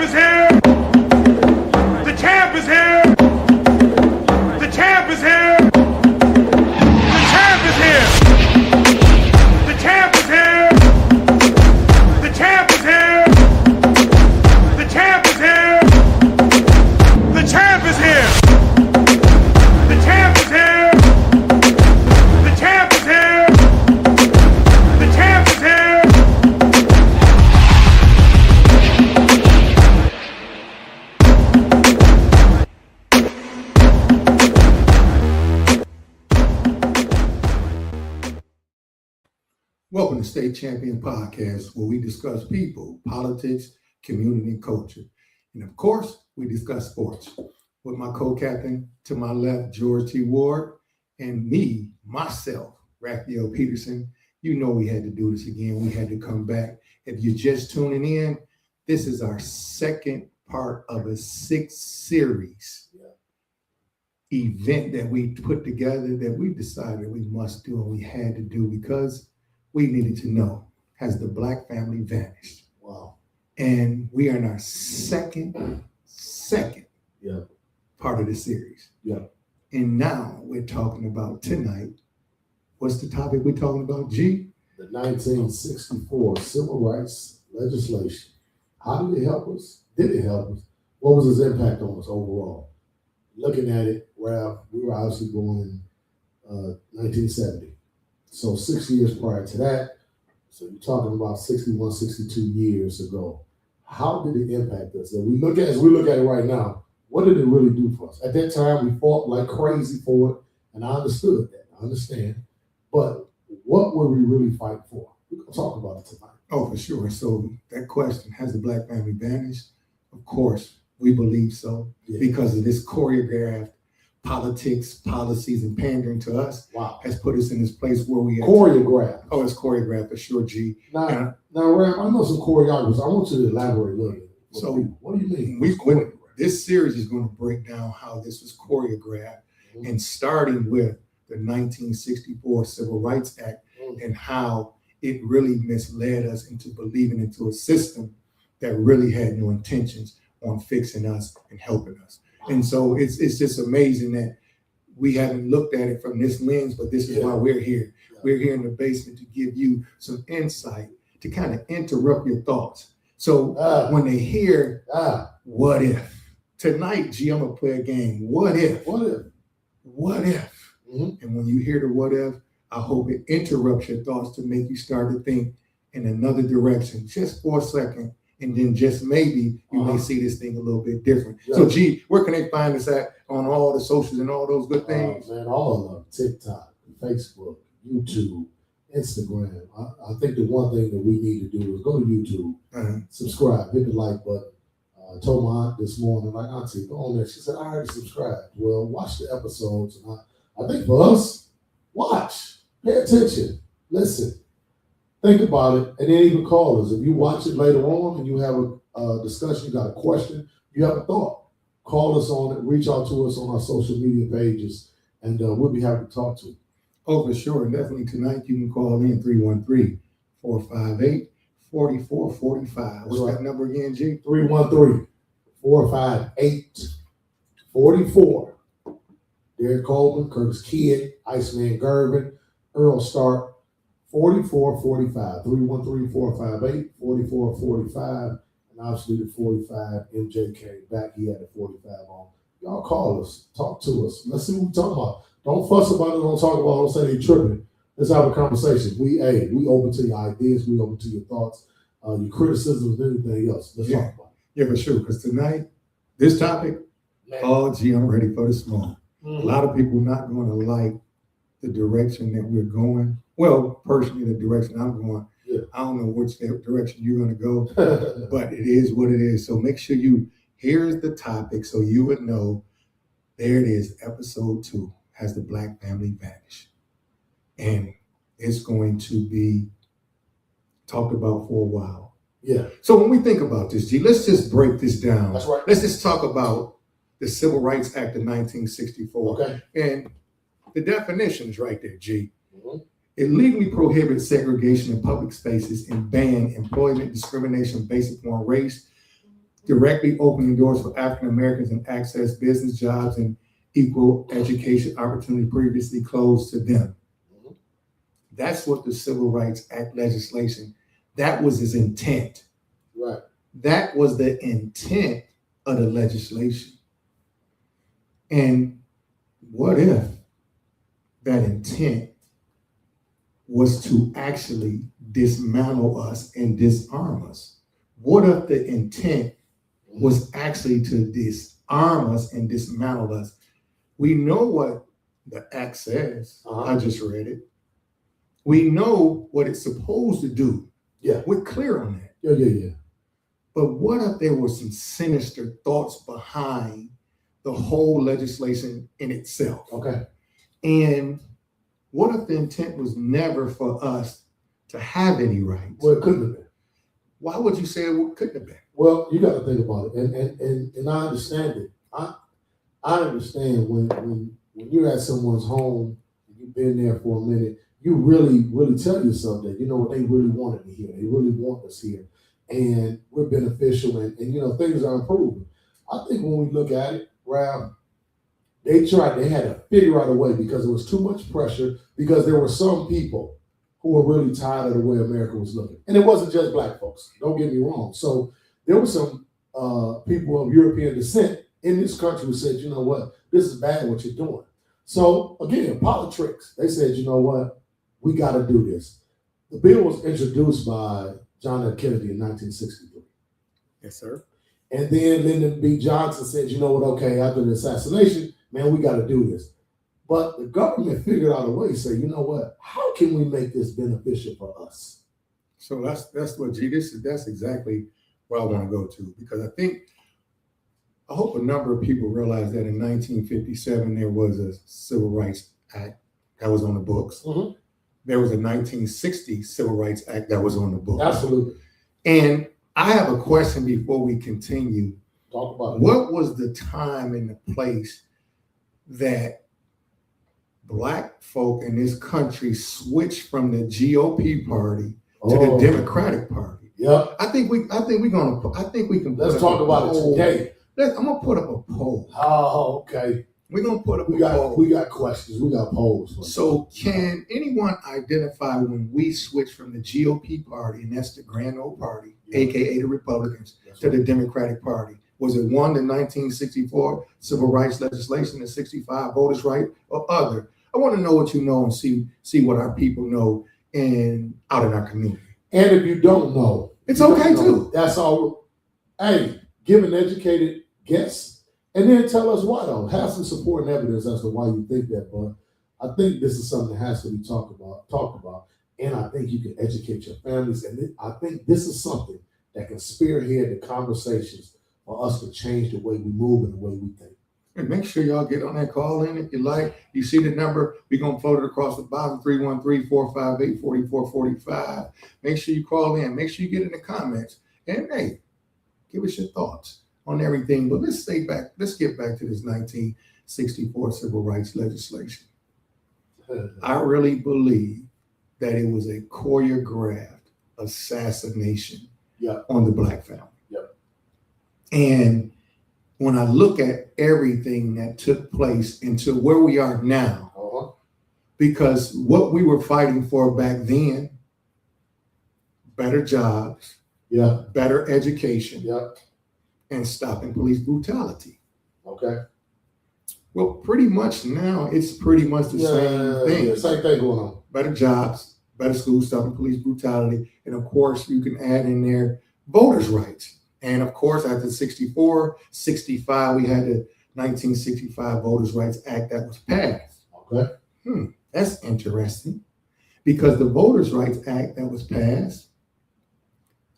is here. The champ is here. The champ is here. The champ is here. The champ is here. The champ is here. The champ is here. The champ is here. The champ is here. The champ is here. The champ is here. Welcome to State Champion Podcast, where we discuss people, politics, community, and culture. And of course, we discuss sports. With my co-captain to my left, George T. Ward, and me, myself, Raphael Peterson. You know we had to do this again. We had to come back. If you're just tuning in, this is our second part of a 6-series event that we put together that we decided we must do and we had to do because we needed to know, has the Black family vanished? Wow. And we are in our second part of the series. Yeah. And now we're talking about tonight. What's the topic we're talking about, G? The 1964 Civil Rights legislation. How did it help us? Did it help us? What was its impact on us overall? Looking at it, Ralph, we were obviously born in 1970. So 6 years prior to that, so you're talking about 61, 62 years ago. How did it impact us? As we look at it right now, what did it really do for us? At that time, we fought like crazy for it, and I understood that. I understand. But what were we really fighting for? We're going to talk about it tonight. Oh, for sure. So that question, has the Black family vanished? Of course, we believe so because of this choreographed politics, policies, and pandering to us has put us in this place where we are. Choreographed. Oh, it's choreographed for sure, G. Now, Ram, I know some choreographers. I want you to elaborate a little bit. So, what do you mean? This series is going to break down how this was choreographed, and starting with the 1964 Civil Rights Act and how it really misled us into believing into a system that really had no intentions on fixing us and helping us. And so it's just amazing that we haven't looked at it from this lens, but this is why we're here. We're here in the basement to give you some insight, to kind of interrupt your thoughts. So when they hear, what if? Tonight, G, I'm going to play a game. What if? What if? What if? Mm-hmm. And when you hear the what if, I hope it interrupts your thoughts to make you start to think in another direction just for a second. And then just maybe you may see this thing a little bit different. Yeah. So, G, where can they find us at on all the socials and all those good things? Man, all of them. TikTok, Facebook, YouTube, Instagram. I think the one thing that we need to do is go to YouTube, subscribe, hit the like button. I told my aunt this morning, like, Auntie, go on there. She said, I already subscribed. Well, watch the episodes. And I think for us, watch, pay attention, listen. Think about it, and then even call us. If you watch it later on and you have a discussion, you got a question, you have a thought, call us on it, reach out to us on our social media pages, and we'll be happy to talk to you. Oh, for sure. And definitely tonight you can call in 313-458-4445. What's that number again, G? 313-458-44. Derek Coleman, Curtis Kidd, Iceman Gervin, Earl Stark. 4445, 313-458-4445, and obviously the 45 MJK back. He had the 45 on. Y'all call us, talk to us. Let's see what we're talking about. Don't fuss about it, don't talk about it, don't say they tripping. Let's have a conversation. We open to your ideas, we open to your thoughts, your criticisms, anything else. Let's talk about it. Yeah, for sure. Because tonight, this topic, I'm ready for the smoke. A lot of people not going to like the direction that we're going. Well, personally, the direction I'm going, I don't know which direction you're going to go, but it is what it is. So make sure here's the topic so you would know. There it is, episode 2, has the Black family vanished? And it's going to be talked about for a while. Yeah. So when we think about this, G, let's just break this down. That's right. Let's just talk about the Civil Rights Act of 1964. Okay. And the definition is right there, G. It legally prohibits segregation in public spaces and ban employment discrimination based upon race, directly opening doors for African Americans and access business jobs and equal education opportunity previously closed to them. Mhm. That's what the Civil Rights Act legislation, that was his intent. Right. That was the intent of the legislation. And what if that intent was to actually dismantle us and disarm us? What if the intent was actually to disarm us and dismantle us? We know what the act says. I just read it. We know what it's supposed to do. Yeah. We're clear on that. Yeah. But what if there were some sinister thoughts behind the whole legislation in itself? Okay. And what if the intent was never for us to have any rights? Well, it couldn't have been. Why would you say it couldn't have been? Well, you got to think about it, and I understand it. I understand when you're at someone's home, you've been there for a minute, you really tell yourself that you know what they really wanted to hear. They really want us here, and we're beneficial, and you know things are improving. I think when we look at it, Ralph, they had to figure out a way because there was too much pressure, because there were some people who were really tired of the way America was looking. And it wasn't just black folks, don't get me wrong. So there were some people of European descent in this country who said, you know what, this is bad what you're doing. So again, politics, they said, you know what, we got to do this. The bill was introduced by John F. Kennedy in 1963. Yes, sir. And then Lyndon B. Johnson said, you know what, okay, after the assassination, man, we got to do this. But the government figured out a way to say, you know what, how can we make this beneficial for us? So that's what that's exactly where I want to go to, because I hope a number of people realize that in 1957 there was a Civil Rights Act that was on the books. Mm-hmm. There was a 1960 Civil Rights Act that was on the books. Absolutely. And I have a question before we continue. Talk about it. What was the time and the place that Black folk in this country switched from the GOP party to the Democratic Party? Yep. I think we can. Let's talk about it today. I'm gonna put up a poll. Oh, okay. We're gonna put up a poll. We got questions. We got polls. So can anyone identify when we switched from the GOP party, and that's the Grand Old Party, aka the Republicans, to the Democratic Party? Was it one, the 1964 civil rights legislation, the 65 voters' right, or other? I want to know what you know and see what our people know out in our community. And if you don't know, it's okay too. That's all. Hey, give an educated guess, and then tell us why. Though have some support and evidence as to why you think that. But I think this is something that has to be talked about, and I think you can educate your families. And I think this is something that can spearhead the conversations for us to change the way we move and the way we think. And make sure y'all get on that call in if you like. You see the number, we're going to float it across the bottom, 313-458-4445. Make sure you call in. Make sure you get in the comments. And hey, give us your thoughts on everything. But let's get back to this 1964 civil rights legislation. I really believe that it was a choreographed assassination on the Black family. Yep. And when I look at everything that took place into where we are now, because what we were fighting for back then, better jobs, better education, and stopping police brutality. Okay. Well, pretty much now, it's pretty much the same thing. Yeah, same thing going on. Better jobs, better schools, stopping police brutality, and of course, you can add in there voters' rights. And of course, after 64, 65, we had the 1965 Voters' Rights Act that was passed. Okay. That's interesting, because the Voters' Rights Act that was passed,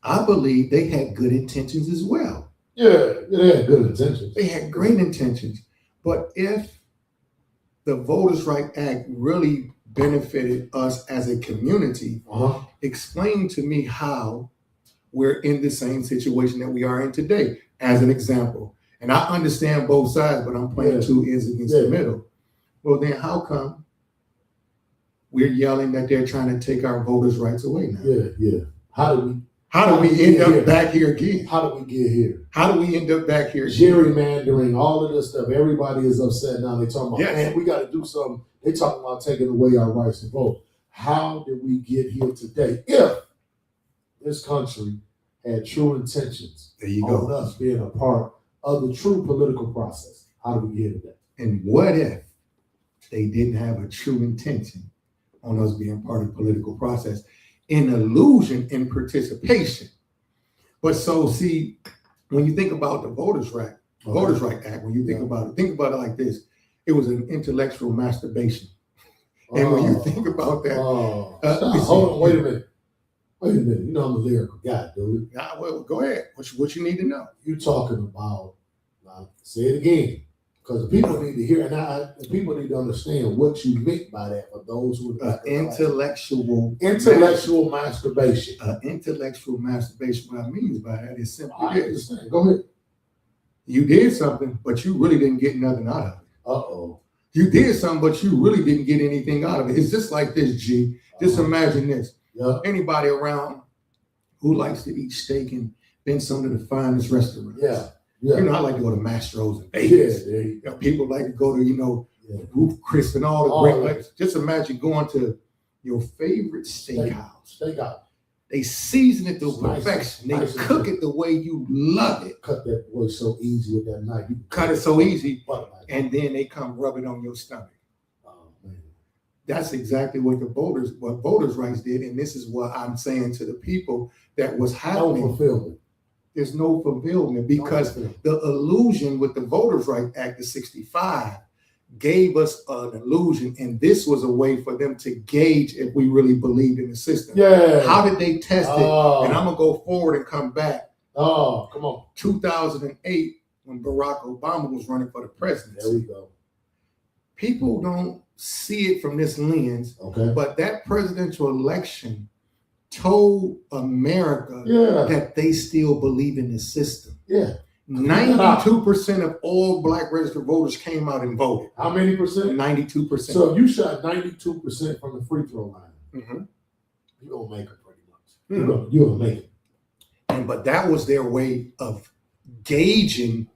I believe they had good intentions as well. Yeah, they had good intentions. They had great intentions. But if the Voters' Rights Act really benefited us as a community, explain to me how we're in the same situation that we are in today, as an example. And I understand both sides, but I'm playing two ends against the middle. Well, then how come we're yelling that they're trying to take our voters' rights away now? Yeah. How do How do we end up back here again? How do we get here? How do we end up back here again? Gerrymandering, all of this stuff. Everybody is upset now. They talking about, Yes. man, we got to do something. They talking about taking away our rights to vote. How did we get here today? If this country had true intentions There you on go. us being a part of the true political process, how do we get here today? And what if they didn't have a true intention on us being part of the political process? An illusion in participation. But so see, when you think about the Voters' Right Act, when you think about it like this: it was an intellectual masturbation. And when you think about that, hold on, wait a minute. You know I'm a lyrical guy, dude. Well, go ahead. What you need to know? You talking about? Say it again. Because the people need to hear, and the people need to understand what you meant by that. For those who intellectual masturbation. Intellectual masturbation. What I mean by that is simply I understand. Go ahead. You did something, but you really didn't get nothing out of it. You did something, but you really didn't get anything out of it. It's just like this, G. Just imagine this. Yeah. Anybody around who likes to eat steak and been some of the finest restaurants. Yeah. You know, I like to go to Mastro's and Vegas. Yeah, there you go. People like to go to, Roof Chris and all the great places. Just imagine going to your favorite steakhouse. They season it to perfection. They cook it the way you love it. Cut that boy so easy with that knife. You cut it so easy, and then they come rub it on your stomach. Oh, man. That's exactly what voters' rights did, and this is what I'm saying to the people that was happening. No fulfillment. There's no fulfillment because the illusion with the Voters' Right Act of '65 gave us an illusion, and this was a way for them to gauge if we really believed in the system. Yeah. How did they test it? And I'm gonna go forward and come back. Oh, come on. 2008, when Barack Obama was running for the presidency. There we go. People don't see it from this lens, but that presidential election told America that they still believe in the system. Yeah. 92% of all Black registered voters came out and voted. How many percent? 92%. So if you shot 92% from the free throw line, you're going to make it pretty much. You're going to make it. But that was their way of gauging,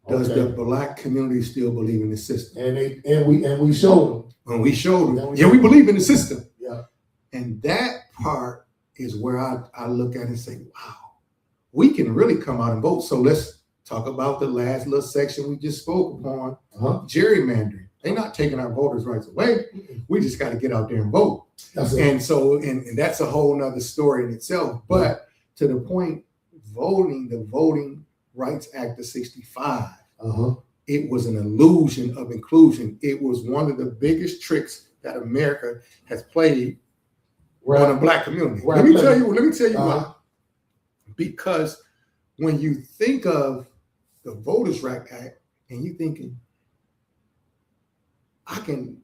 does the Black community still believe in the system? And we showed them. When we showed them, we believe in the system. Yeah. And that part is where I look at it and say, wow, we can really come out and vote. So let's talk about the last little section we just spoke upon, gerrymandering. They're not taking our voters' rights away. We just got to get out there and vote. And so, and that's a whole nother story in itself. But to the point, the Voting Rights Act of '65, it was an illusion of inclusion. It was one of the biggest tricks that America has played on a Black community. Let me tell you why. Because when you think of the Voters' Right Act and you're thinking, I can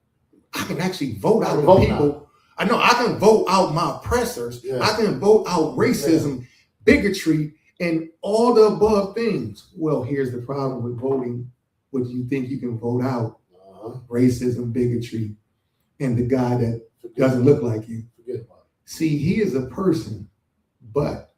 actually vote out the people. I know I can vote out my oppressors. Yeah. I can vote out racism, bigotry, and all the above things. Well, here's the problem with voting. What do you think you can vote out? Racism, bigotry, and the guy that doesn't look like you. Forget about it. See, he is a person, but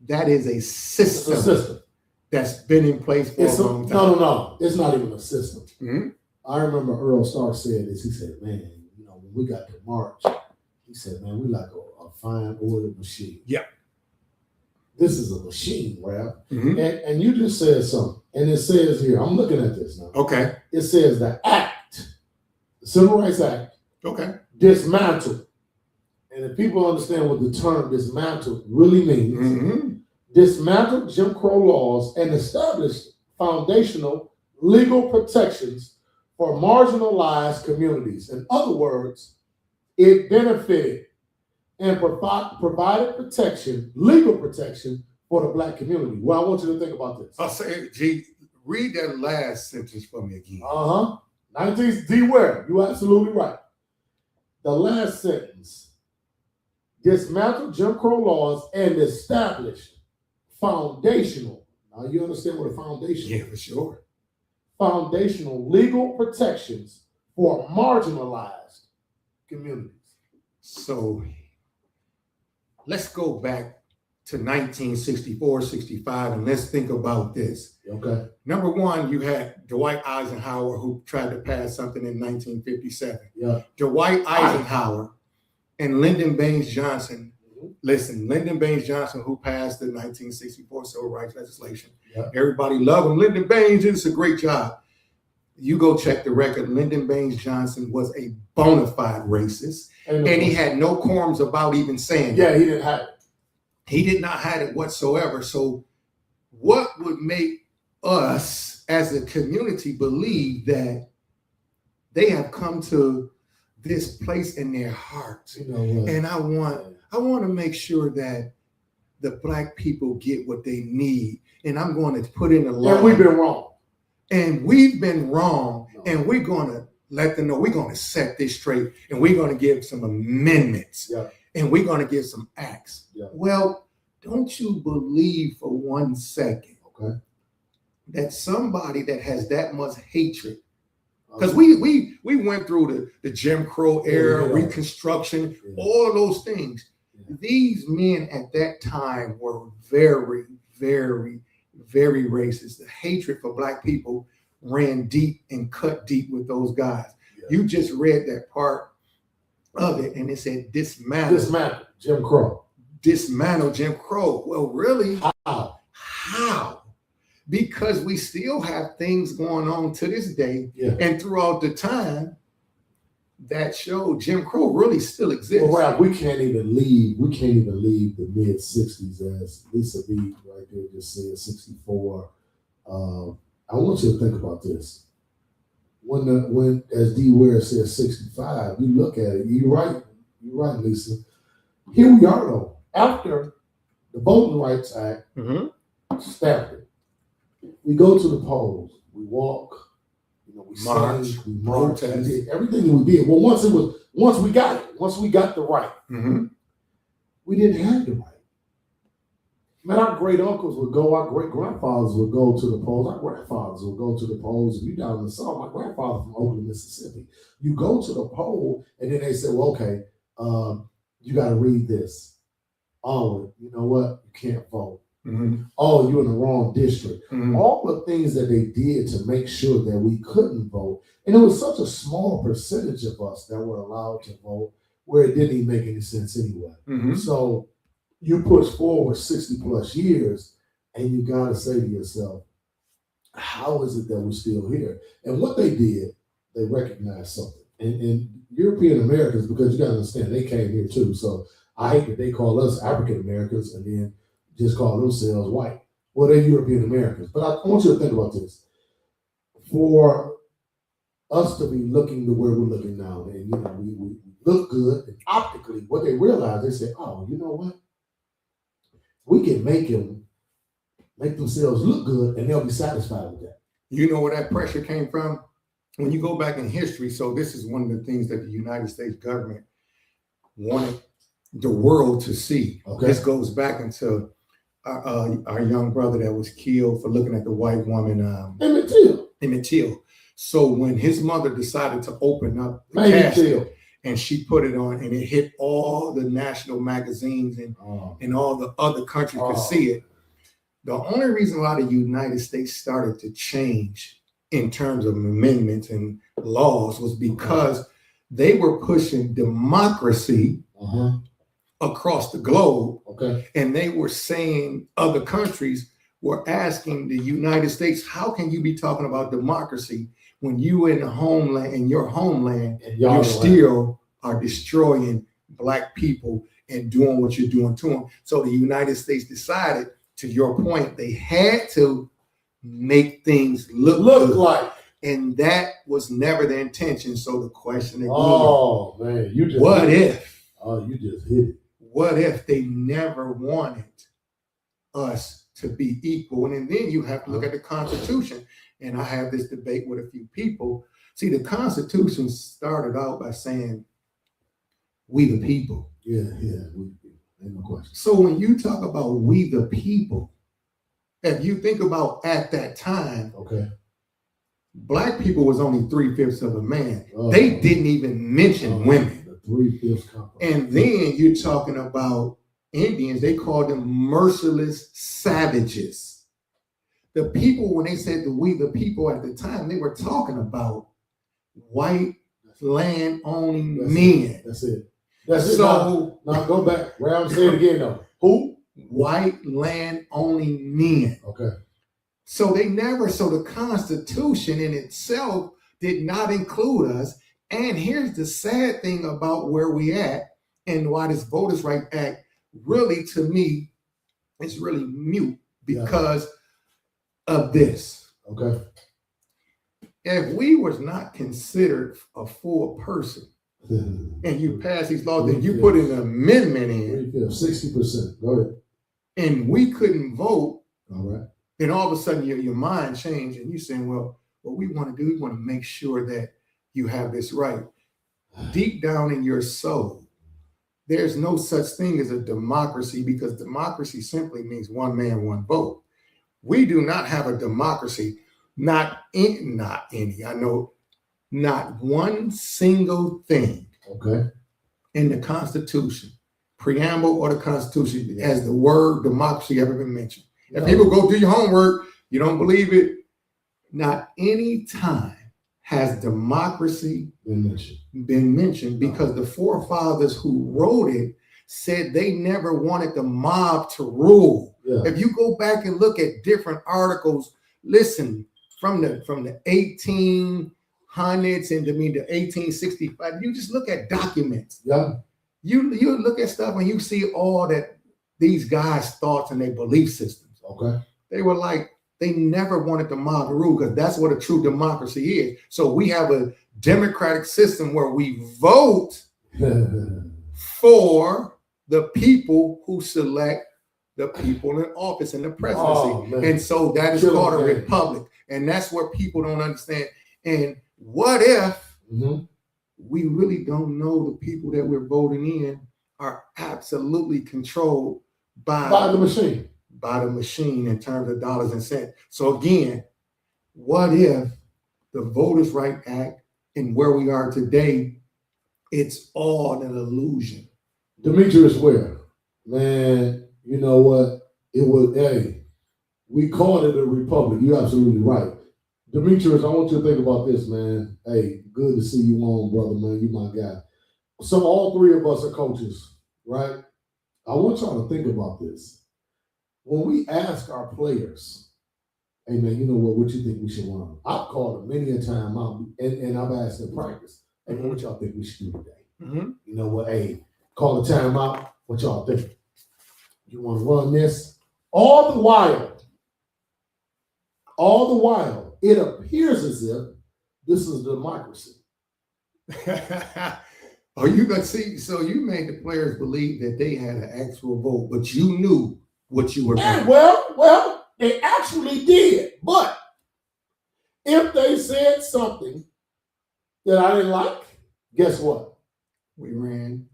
that is a system that's been in place for a long time. No. It's not even a system. I remember Earl Stark said this. He said, man, when we got to March, he said, man, we like a fine oiled machine. Yeah. This is a machine, Ralph. And you just said something. And it says here, I'm looking at this now. Okay. It says the Civil Rights Act, dismantled. And if people understand what the term dismantled really means, dismantled Jim Crow laws and established foundational legal protections for marginalized communities. In other words, it benefited and provided protection, legal protection for the Black community. Well, I want you to think about this. I'll say, G, read that last sentence for me again. 19 D. Ware, you're absolutely right. The last sentence. Dismantled Jim Crow laws and established foundational. Now you understand what a foundation is? Yeah, for sure. Foundational legal protections for marginalized communities. So let's go back to 1964, 65, and let's think about this. Okay. Number one, you had Dwight Eisenhower, who tried to pass something in 1957. Yeah. Dwight Eisenhower and Lyndon Baines Johnson. Listen, Lyndon Baines Johnson, who passed the 1964 civil rights legislation. Yeah. Everybody loved him. Lyndon Baines did a great job. You go check the record. Lyndon Baines Johnson was a bona fide racist, and he had no qualms about even saying it. He didn't have it. He did not have it whatsoever. So what would make us as a community believe that they have come to this place in their hearts? You know what? And I want to make sure that the Black people get what they need. And I'm going to put in a law. And we've been wrong. And we've been wrong. No. And we're going to let them know we're going to set this straight. And we're going to give some amendments. Yeah. And we're going to give some acts. Yeah. Well, don't you believe for 1 second that somebody that has that much hatred, because we went through the Jim Crow era, Reconstruction, all of those things. Yeah. These men at that time were very, very, very racist. The hatred for Black people ran deep and cut deep with those guys. Yeah. You just read that part of it, and it said dismantle Jim Crow. Dismantle Jim Crow. Well, really? How? Because we still have things going on to this day, and throughout the time that show Jim Crow really still exists. Well, Ralph, we can't even leave the mid '60s, as Lisa B right there just said, '64. I want you to think about this. When as D Ware says 65, you look at it, you're right, Lisa. Here we are though, after the Voting Rights Act stamped it. We go to the polls, we walk, we march, sing, we protest, we did everything we did. Well, once we got the right, we didn't have the right. Man, our great uncles would go, our great grandfathers would go to the polls, our grandfathers would go to the polls. If you down in the South, my grandfather from Oakland, Mississippi. You go to the poll, and then they say, well, okay, you got to read this. Oh, you know what? You can't vote. Oh, you're in the wrong district. All the things that they did to make sure that we couldn't vote. And it was such a small percentage of us that were allowed to vote where it didn't even make any sense anyway. So you push forward 60 plus years and you got to say to yourself, how is it that we're still here? And what they did, they recognized something. And European Americans, because you got to understand, they came here too. So I hate that they call us African Americans and then just call themselves white. Well, they're European Americans. But I want you to think about this. For us to be looking the way we're looking now, and we look good, and optically, what they realized, they said, oh, you know what? We can make themselves look good, and they'll be satisfied with that. You know where that pressure came from? When you go back in history, so this is one of the things that the United States government wanted the world to see. Okay. This goes back into our young brother that was killed for looking at the white woman, Emmett Till. So when his mother decided to open up the casket, and she put it on, and it hit all the national magazines and all the other countries could see it. The only reason why the United States started to change in terms of amendments and laws was because they were pushing democracy across the globe. And they were saying other countries were asking the United States, how can you be talking about democracy when you in the homeland, in your homeland, you still are destroying Black people and doing what you're doing to them? So the United States decided, to your point, they had to make things look like. And that was never the intention. So the question again, oh man, you just what if? Oh, you just hit it. What if they never wanted us to be equal? And then you have to look at the Constitution. And I have this debate with a few people. See, the Constitution started out by saying, we the people. Yeah, ain't no question. So when you talk about we the people, if you think about at that time, Black people was only 3/5 of a man. They didn't even mention women. The 3/5 compromise. And then you're talking about Indians, they called them merciless savages. The people, when they said we the people at the time, they were talking about white land owning men. That's it. That's it. So now go back. Round, say it again though. Who? White land owning men. Okay. So the Constitution in itself did not include us. And here's the sad thing about where we at and why this Voters' Rights Act really, to me, is really mute because of this. Okay. If we was not considered a full person and you pass these laws, then you put an amendment in. 60%. Go ahead. And we couldn't vote. All right. Then all of a sudden your mind changed and you're saying, well, what we want to do, we want to make sure that you have this right. Deep down in your soul, there's no such thing as a democracy because democracy simply means one man, one vote. We do not have a democracy, not one single thing in the Constitution, preamble or the Constitution, has the word democracy ever been mentioned. If people go do your homework, you don't believe it, not any time has democracy been mentioned because the forefathers who wrote it said they never wanted the mob to rule. Yeah. If you go back and look at different articles, listen, from the 1800s and the 1865, you just look at documents. Yeah. You look at stuff and you see all that these guys' thoughts and their belief systems. Okay. They were like, they never wanted the mob to rule because that's what a true democracy is. So we have a democratic system where we vote for the people who select the people in office in the presidency. And so that is called a republic. And that's where people don't understand. And what if we really don't know the people that we're voting in are absolutely controlled by the machine? By the machine in terms of dollars and cents. So again, what if the Voters' Rights Act and where we are today, it's all an illusion? Demetrius Ware, man, you know what? It was, we called it a republic. You're absolutely right. Demetrius, I want you to think about this, man. Hey, good to see you on, brother, man. You my guy. So all three of us are coaches, right? I want y'all to think about this. When we ask our players, hey, man, you know what you think we should run? I've called them many a time out, and I've asked them practice, hey, what y'all think we should do today? You know what, hey, call a timeout. What y'all think? You want to run this? All the while, it appears as if this is democracy. Oh, you got see, so you made the players believe that they had an actual vote, but you knew what you were doing. Well, they actually did. But if they said something that I didn't like, guess what? We ran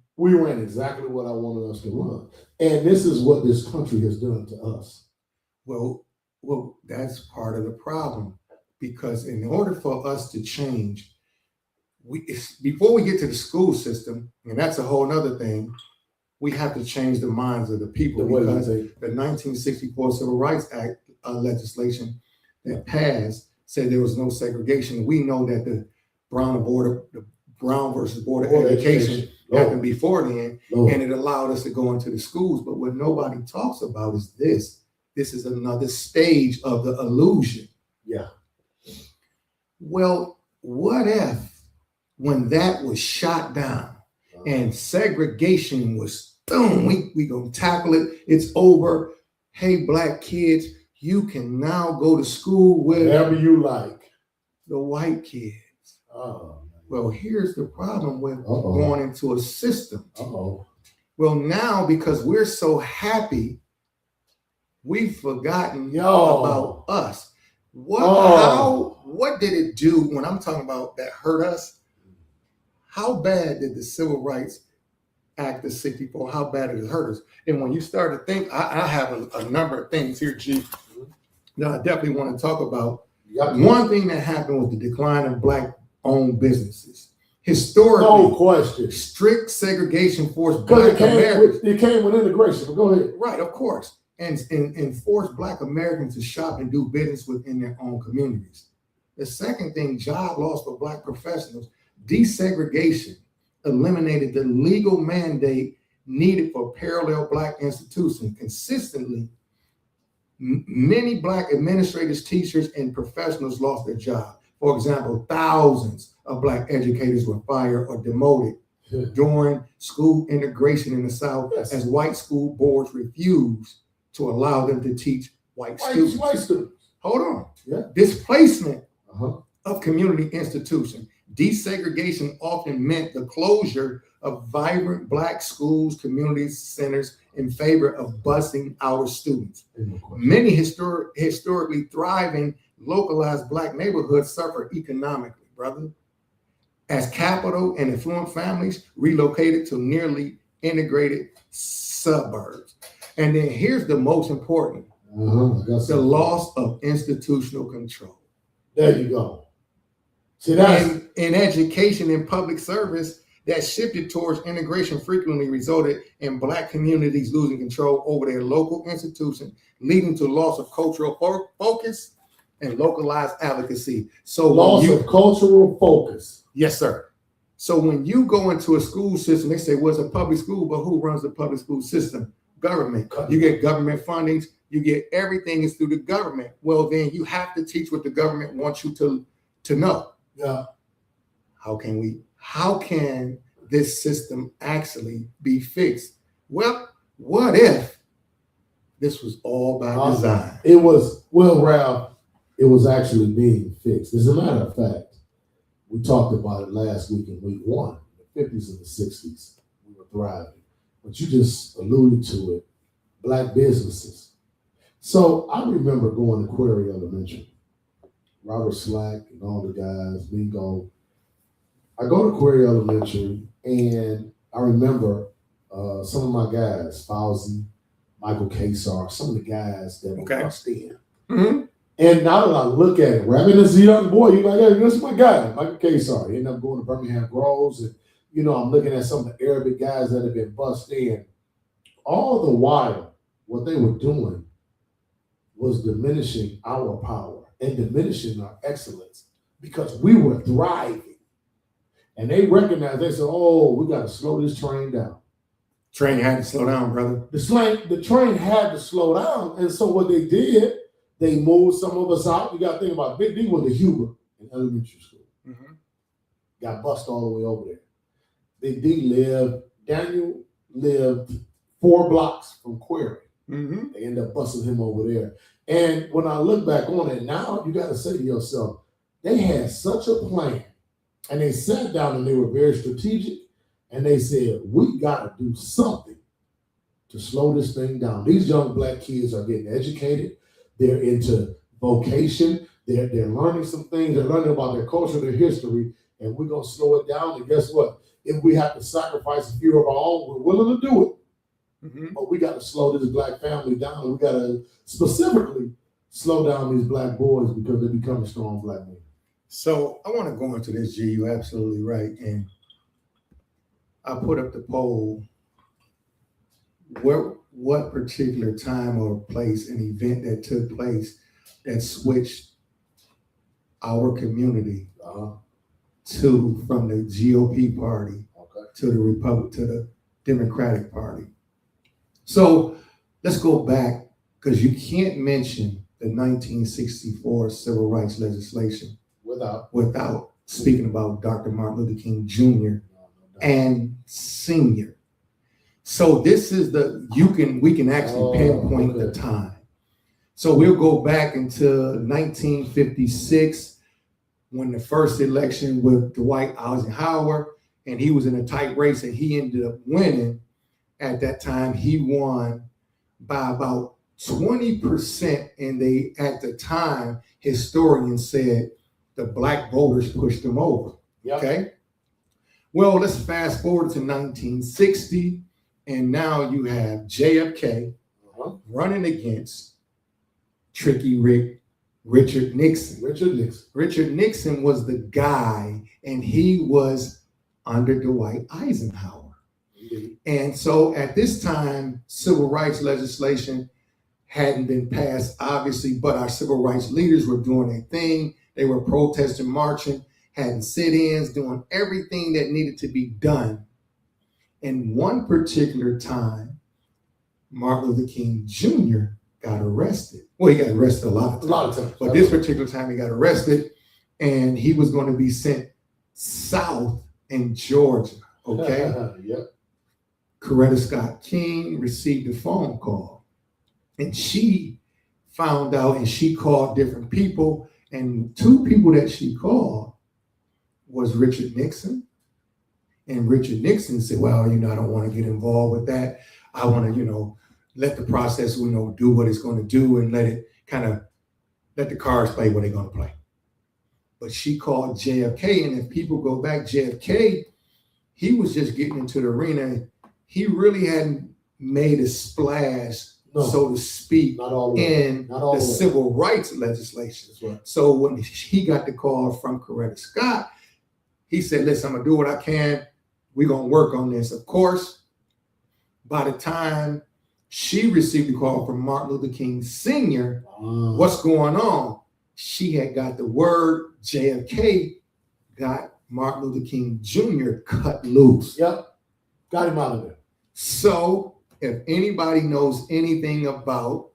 exactly what I wanted us to run. And this is what this country has done to us. Well, that's part of the problem. Because in order for us to change, before we get to the school system, and that's a whole other thing, we have to change the minds of the people because the 1964 Civil Rights Act legislation that passed said there was no segregation. We know that the Brown versus Board of Education happened before then, and it allowed us to go into the schools. But what nobody talks about is this. This is another stage of the illusion. Yeah. Well, what if when that was shot down and segregation was boom, we gonna tackle it, it's over. Hey, black kids, you can now go to school with whatever you like. The white kids. Well, here's the problem with going into a system. Well, now because we're so happy, we've forgotten about us. What did it do when I'm talking about that hurt us? How bad did the Civil Rights Act of 64, how bad did it hurt us? And when you start to think, I have a number of things here, Chief, that I definitely want to talk about. One thing that happened was the decline of black-owned businesses. historically, No question. strict segregation forced Because Black Americans. it came with integration. But go ahead. Right, of course. And forced Black Americans to shop and do business within their own communities. The second thing, job loss for Black professionals, desegregation eliminated the legal mandate needed for parallel Black institutions. Consistently, many Black administrators, teachers, and professionals lost their job. For example, thousands of Black educators were fired or demoted during school integration in the South, as white school boards refused to allow them to teach white students. Hold on. Yeah. Displacement of community institutions. Desegregation often meant the closure of vibrant Black schools, community centers in favor of busing our students. Many historically thriving, localized Black neighborhoods suffered economically, brother, as capital and affluent families relocated to nearly integrated suburbs. And then here's the most important, the loss of institutional control. There you go. See, that's in education and public service that shifted towards integration frequently resulted in Black communities losing control over their local institution, leading to loss of cultural focus and localized advocacy. So loss of cultural focus. Yes, sir. So when you go into a school system, they say, well, it's a public school, but who runs the public school system? Government. You get government fundings, you get everything is through the government. Well, then you have to teach what the government wants you to know. Yeah. How can this system actually be fixed? Well, what if this was all by design? It was, Ralph, it was actually being fixed. As a matter of fact, we talked about it last week in week 1, the 50s and the 60s. We were thriving. But you just alluded to it, Black businesses. So I remember going to Quarry Elementary. Robert Slack and all the guys, Bingo. I go to Quarry Elementary and I remember some of my guys, Fauzi, Michael Kasar, some of the guys that were bust in. Mm-hmm. And now that I look at it, rapping as a young boy, you're like, hey, this is my guy, Michael Kasar. He ended up going to Birmingham Groves, and I'm looking at some of the Arabic guys that have been bust in. All the while, what they were doing was diminishing our power and diminishing our excellence because we were thriving. And they recognized, they said, oh, we got to slow this train down. Train had to slow down, brother. The train had to slow down. And so what they did, they moved some of us out. You got to think about Big D went to Huber in elementary school. Mm-hmm. Got bussed all the way over there. Big D Daniel lived 4 blocks from Quarry. Mm-hmm. They ended up busting him over there. And when I look back on it now, you got to say to yourself, they had such a plan. And they sat down and they were very strategic. And they said, we got to do something to slow this thing down. These young Black kids are getting educated. They're into vocation. They're learning some things. They're learning about their culture, their history. And we're going to slow it down. And guess what? If we have to sacrifice a few of our own, we're willing to do it. Mm-hmm. But we got to slow this Black family down. We got to specifically slow down these Black boys because they're becoming strong Black men. So I want to go into this, G. You're absolutely right. And I put up the poll. What particular time or place, an event that took place that switched our community from the GOP party to the Democratic Party. So let's go back, because you can't mention the 1964 civil rights legislation without speaking about Dr. Martin Luther King Jr. and Sr. So this is we can actually pinpoint the time. So we'll go back into 1956 when the first election with Dwight Eisenhower, and he was in a tight race and he ended up winning. At that time, he won by about 20%. And at the time, historians said the Black voters pushed him over. Yep. Okay. Well, let's fast forward to 1960. And now you have JFK running against Tricky Rick, Richard Nixon. Richard Nixon was the guy, and he was under Dwight Eisenhower. And so at this time, civil rights legislation hadn't been passed, obviously, but our civil rights leaders were doing their thing. They were protesting, marching, having sit-ins, doing everything that needed to be done. And one particular time, Martin Luther King Jr. got arrested. Well, he got arrested a lot of times. But this particular time he got arrested, and he was going to be sent south in Georgia, okay? Yep. Coretta Scott King received a phone call, and she found out, and she called different people, and two people that she called was Richard Nixon. And Richard Nixon said, well, I don't want to get involved with that. I want to, let the process, do what it's going to do and let the cards play what they're going to play. But she called JFK, and if people go back, JFK, he was just getting into the arena. He really hadn't made a splash, so to speak, in the civil rights legislation. Right. So when he got the call from Coretta Scott, he said, listen, I'm going to do what I can. We're going to work on this. Of course, by the time she received the call from Martin Luther King Sr., what's going on? She had got the word. JFK got Martin Luther King Jr. cut loose. Yep. Got him out of there. So if anybody knows anything about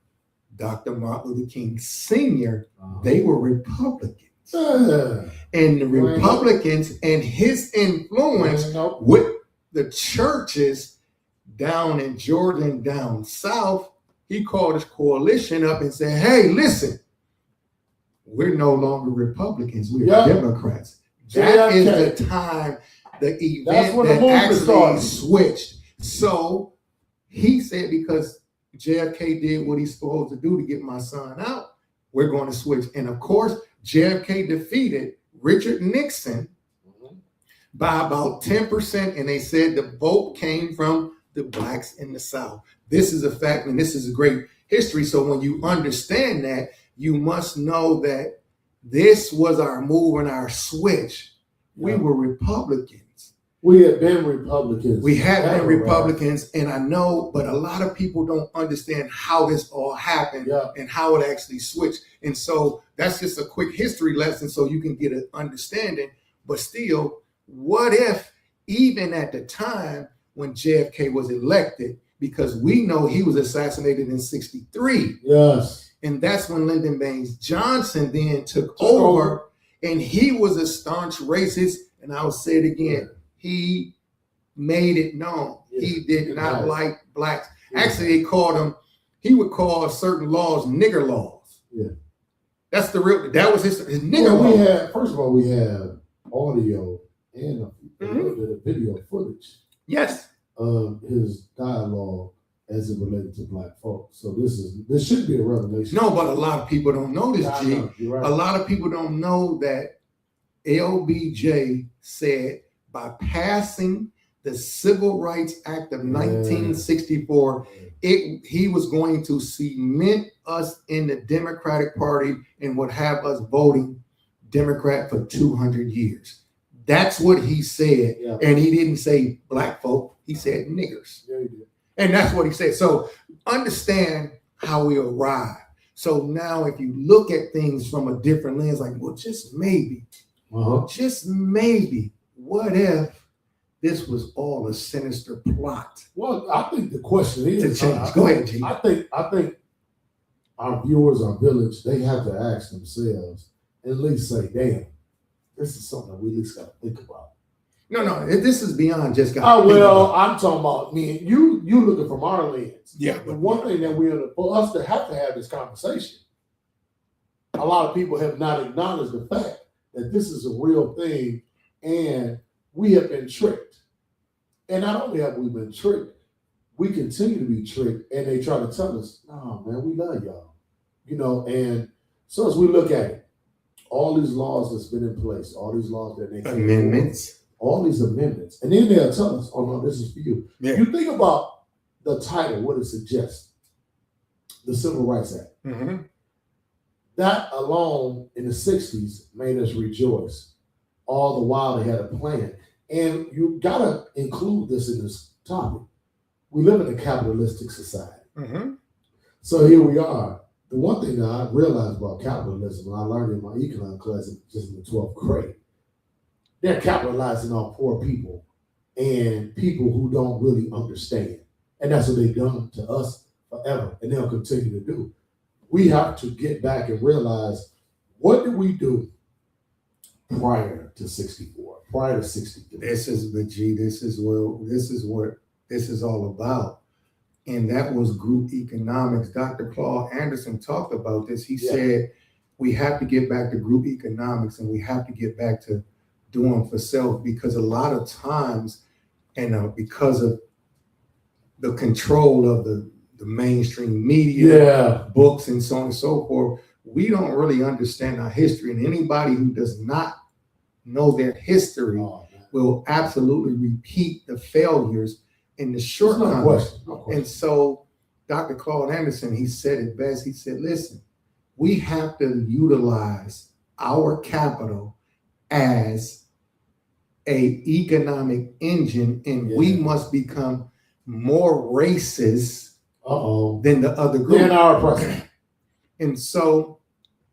Dr. Martin Luther King Sr., they were Republicans. And the Republicans and his influence with the churches down in Georgia and down south, he called his coalition up and said, hey, listen, we're no longer Republicans, we're Democrats. That is the time, the event that actually switched. So he said, because JFK did what he's supposed to do to get my son out, we're going to switch. And of course, JFK defeated Richard Nixon by about 10%. And they said the vote came from the blacks in the South. This is a fact, and this is a great history. So when you understand that, you must know that this was our move and our switch. We were Republicans. We had been Republicans. We had been Republicans, and I know, but a lot of people don't understand how this all happened and how it actually switched. And so that's just a quick history lesson so you can get an understanding. But still, what if even at the time when JFK was elected, because we know he was assassinated in 1963. Yes. And that's when Lyndon Baines Johnson then took over, and he was a staunch racist. And I'll say it again, he made it known. He did not like blacks. Actually, they called him, he would call certain laws nigger laws. Yeah. That's the real, that was his nigger law. First of all, we have audio and a little bit of video footage. Yes. Of his dialogue as it related to black folks. So this should be a revelation. No, but a lot of people don't know this, G. You're right. A lot of people don't know that LBJ said by passing the Civil Rights Act of 1964, he was going to cement us in the Democratic Party and would have us voting Democrat for 200 years. That's what he said. Yeah. And he didn't say black folk, he said niggers. Yeah, he did. And that's what he said. So understand how we arrived. So now if you look at things from a different lens, like, well, just maybe, what if this was all a sinister plot? Well, I think the question is to change. Go ahead, G. I think our viewers, our village, they have to ask themselves, at least say, damn, this is something that we at least got to think about. No, this is beyond just got. Oh well, I'm talking about me and you. You looking from our lens. Yeah. The one thing that for us to have this conversation, a lot of people have not acknowledged the fact that this is a real thing, and we have been tricked. And not only have we been tricked, we continue to be tricked, and they try to tell us, "No, man, we love y'all," And so as we look at it, all these laws that's been in place, all these laws that they amendments. All these amendments. And then they'll tell us, oh no, this is for you. Yeah. You think about the title, what it suggests, the Civil Rights Act. Mm-hmm. That alone in the 60s made us rejoice. All the while they had a plan. And you gotta include this in this topic. We live in a capitalistic society. Mm-hmm. So here we are. The one thing that I realized about capitalism, I learned in my econ class just in the 12th grade, they're capitalizing on poor people and people who don't really understand. And that's what they've done to us forever, and they'll continue to do. We have to get back and realize, what did we do prior to 64, prior to 63? This is what this is all about. And that was group economics. Dr. Claude Anderson talked about this. He said we have to get back to group economics, and we have to get back to doing for self, because a lot of times, and because of the control of the mainstream media, books, and so on and so forth, we don't really understand our history. And anybody who does not know their history will absolutely repeat the failures and the shortcomings. No question. And so Dr. Claude Anderson, he said it best. He said, listen, we have to utilize our capital as a economic engine, and we must become more racist than the other group. Than our oppressor. And so,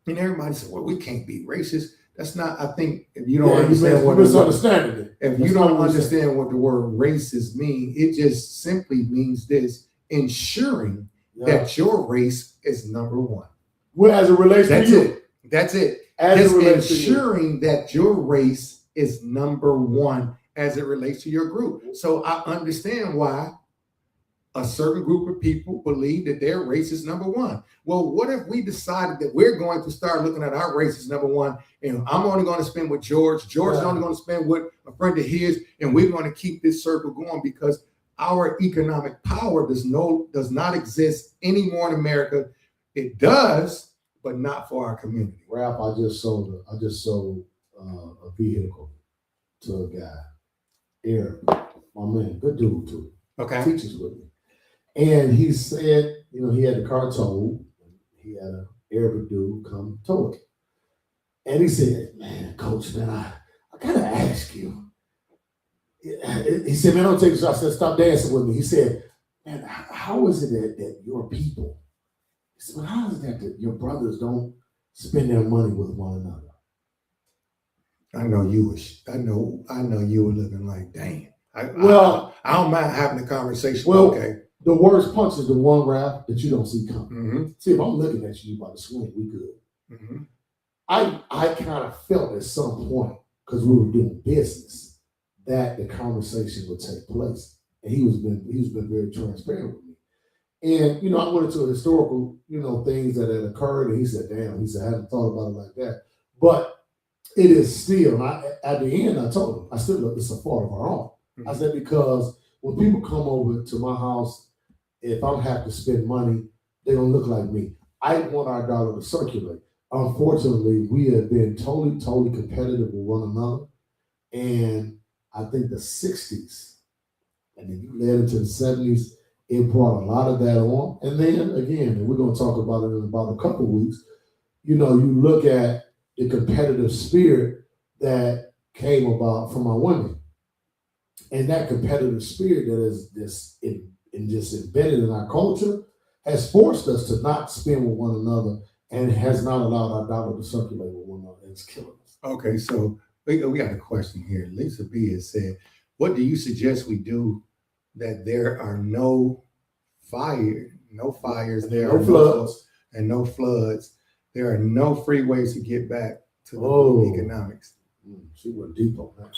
and everybody said, well, we can't be racist. That's not, I think, if you don't understand what if you don't understand what the word racist means, it just simply means this: ensuring that your race is number one. Well, as it relates to you. That's it. As it relates ensuring that your race is number one as it relates to your group. So I understand why a certain group of people believe that their race is number one. Well, what if we decided that we're going to start looking at our race as number one, and I'm only going to spend with George, is only going to spend with a friend of his, and we're going to keep this circle going because our economic power does not exist anymore in America. It does, but not for our community. Ralph, I just sold a vehicle to a guy, Eric, my man, good dude too. Okay. Teaches with me. And he said, he had the car towed. He had an Arabic dude come tow it. And he said, man, coach, man, I gotta ask you. He said, man, don't take this. I said, stop dancing with me. He said, man, how is it that your people, he said, well, how is it that your brothers don't spend their money with one another? I know you were looking like, dang. I don't mind having a conversation. Okay. The worst punch is the one, Ralph, that you don't see coming. Mm-hmm. See, if I'm looking at you about to swing, we good. Mm-hmm. I kind of felt at some point, because we were doing business, that the conversation would take place. And he's been very transparent with me. And, I went into historical, things that had occurred, and he said, damn, I hadn't thought about it like that. But it is still, at the end, I told him, I said, look, it's a fault of our own. Mm-hmm. I said, because when people come over to my house, if I have to spend money, they don't look like me. I want our dollar to circulate. Unfortunately, we have been totally competitive with one another. And I think the 60s, and then you led into the 70s, it brought a lot of that on. And then again, and we're going to talk about it in about a couple of weeks, you look at the competitive spirit that came about from our women. And that competitive spirit that is just embedded in our culture has forced us to not spend with one another and has not allowed our dollar to circulate with one another. It's killing us. Okay, so we got a question here. Lisa B has said, what do you suggest we do that there are no fires, no floods, and no floods? There are no freeways to get back to the economics. She went deep on that.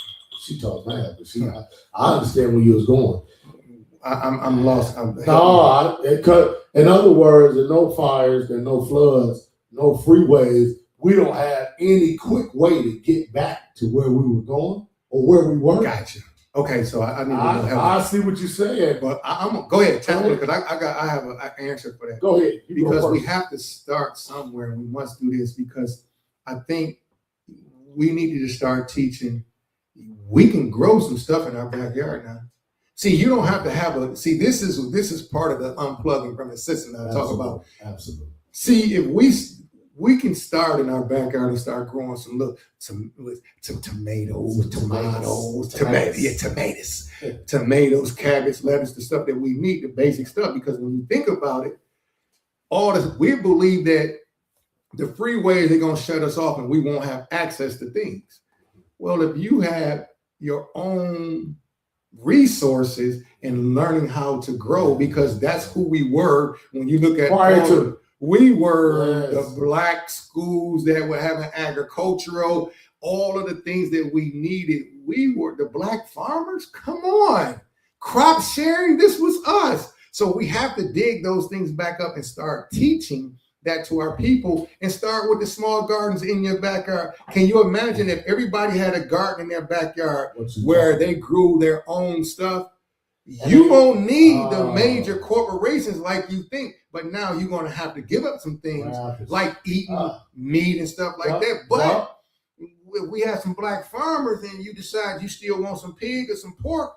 She talked mad, but I understand where you was going. I'm lost. In other words, there are no fires, there are no floods, no freeways. We don't have any quick way to get back to where we were going or where we were. Gotcha. Okay, so I need to know. I see what you're saying, but I'm go ahead, tell me, because I have an answer for that. Go ahead, because we have to start somewhere, and we must do this because I think we needed to start teaching. We can grow some stuff in our backyard now. See, you don't have to have this is part of the unplugging from the system that I talk about. Absolutely. See, if we can start in our backyard and start growing some tomatoes, tomatoes, cabbage, lettuce, the stuff that we need, the basic stuff. Because when you think about it, all this, we believe that the freeways are going to shut us off and we won't have access to things. Well, if you have your own resources and learning how to grow, because that's who we were when you look at we were the black schools that were having agricultural, all of the things that we needed. We were the black farmers. Come on, crop sharing. This was us. So we have to dig those things back up and start teaching that to our people, and start with the small gardens in your backyard. Can you imagine if everybody had a garden in their backyard where they grew their own stuff? You won't need the major corporations like you think, but now you're going to have to give up some things like eating meat and stuff like that. But if we have some black farmers and you decide you still want some pig or some pork,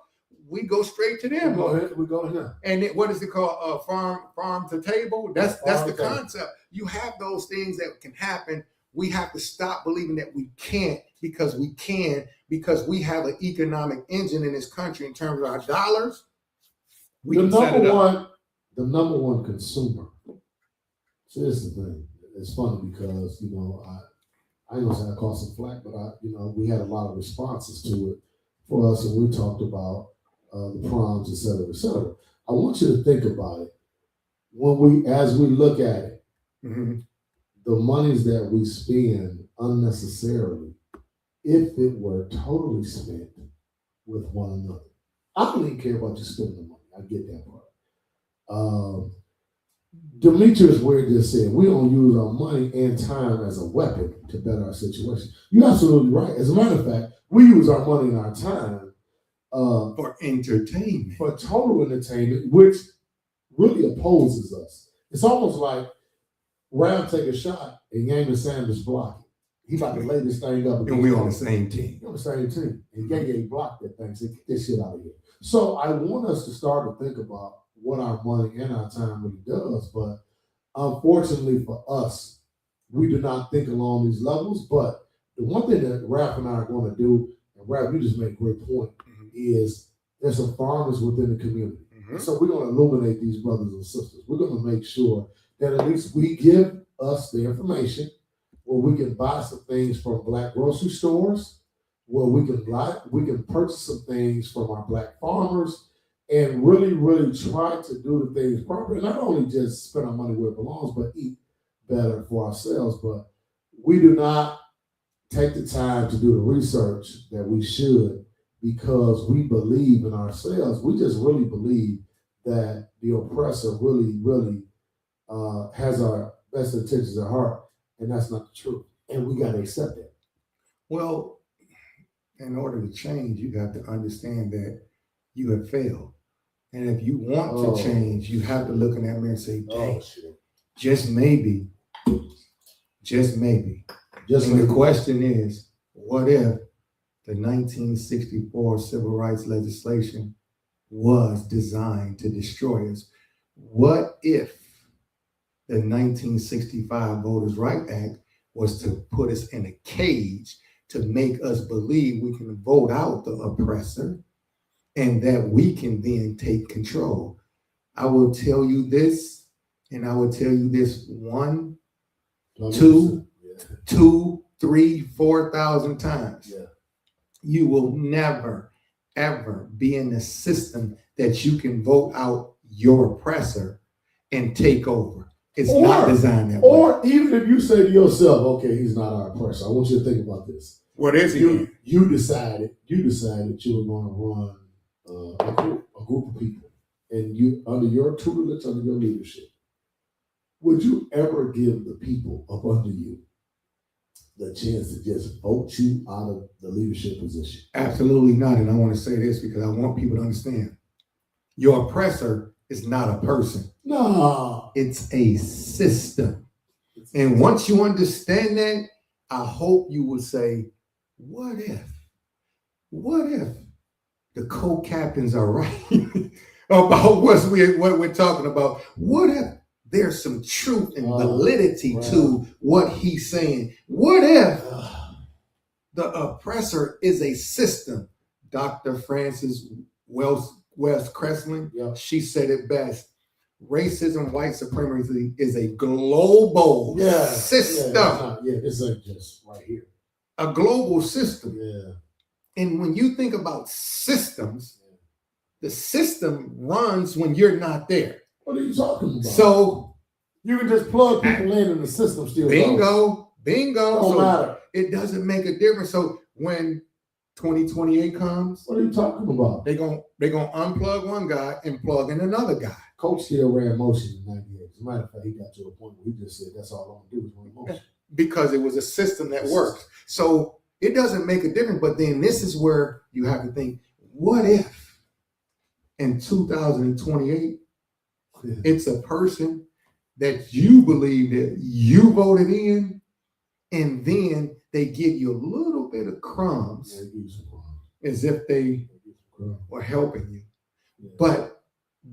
we go straight to them. We go to them. And what is it called? Farm to table. That's the concept. You have those things that can happen. We have to stop believing that we can't, because we can, because we have an economic engine in this country in terms of our dollars. The number one consumer. So this is the thing. It's funny because, you know, I ain't gonna say I caught some flack, but we had a lot of responses to it for us, and we talked about the proms, et cetera, et cetera. I want you to think about it. As we look at it, the monies that we spend unnecessarily, if it were totally spent with one another. I don't even care about you spending the money. I get that part. Demetrius Ware just said, we don't use our money and time as a weapon to better our situation. You're absolutely right. As a matter of fact, we use our money and our time for entertainment. For total entertainment, which really opposes us. It's almost like Round take a shot and Yamin Sanders block it. He about to lay this thing up. And we on the same team. On the same team. And Yeye blocked that thing. Said, get this shit out of here. So I want us to start to think about what our money and our time really does. But unfortunately for us, we do not think along these levels. But the one thing that Raph and I are going to do, and Raph, you just made a great point, is there's some farmers within the community. So we're going to illuminate these brothers and sisters. We're going to make sure that at least we give us the information where we can buy some things from black grocery stores, where we can purchase some things from our black farmers, and really, really try to do the things properly. Not only just spend our money where it belongs, but eat better for ourselves. But we do not take the time to do the research that we should, because we believe in ourselves. We just really believe that the oppressor really, really has our best intentions at heart, and that's not the truth. And we got to accept that. Well, in order to change, you got to understand that you have failed. And if you want to change, you have to look in that mirror and say, dang, just maybe. The question is, what if the 1964 civil rights legislation was designed to destroy us? What if the 1965 Voters' Rights Act was to put us in a cage to make us believe we can vote out the oppressor and that we can then take control? I will tell you this, and I will tell you this 1, 2, 3, 4,000 times. Yeah. You will never, ever be in a system that you can vote out your oppressor and take over. It's not designed that way. Or even if you say to yourself, okay, he's not our oppressor. I want you to think about this. What is he? You decided you were going to run a group of people, and you, under your tutelage, under your leadership, would you ever give the people up under you the chance to just vote you out of the leadership position? Absolutely not. And I want to say this because I want people to understand. Your oppressor is not a person. No. It's a system. And once you understand that, I hope you will say, what if the co-captains are right about what we're talking about? What if there's some truth and validity to what he's saying. What if the oppressor is a system? Dr. Frances West Cresslin, she said it best. Racism, white supremacy is a global system. This ain't just right here. A global system. Yeah. And when you think about systems, the system runs when you're not there. What are you talking about? So you can just plug people in and the system still goes. Bingo. Don't matter. It doesn't make a difference. So when 2028 comes, what are you talking about? They're gonna unplug one guy and plug in another guy. Coach still ran motion in '98. As a matter of fact, he got to a point where he just said, "That's all I'm gonna do is run motion." Because it was a system that works. So it doesn't make a difference. But then this is where you have to think: what if in 2028 it's a person that you believe that you voted in, and then they give you a little bit of crumbs as if they were helping you. Yeah. But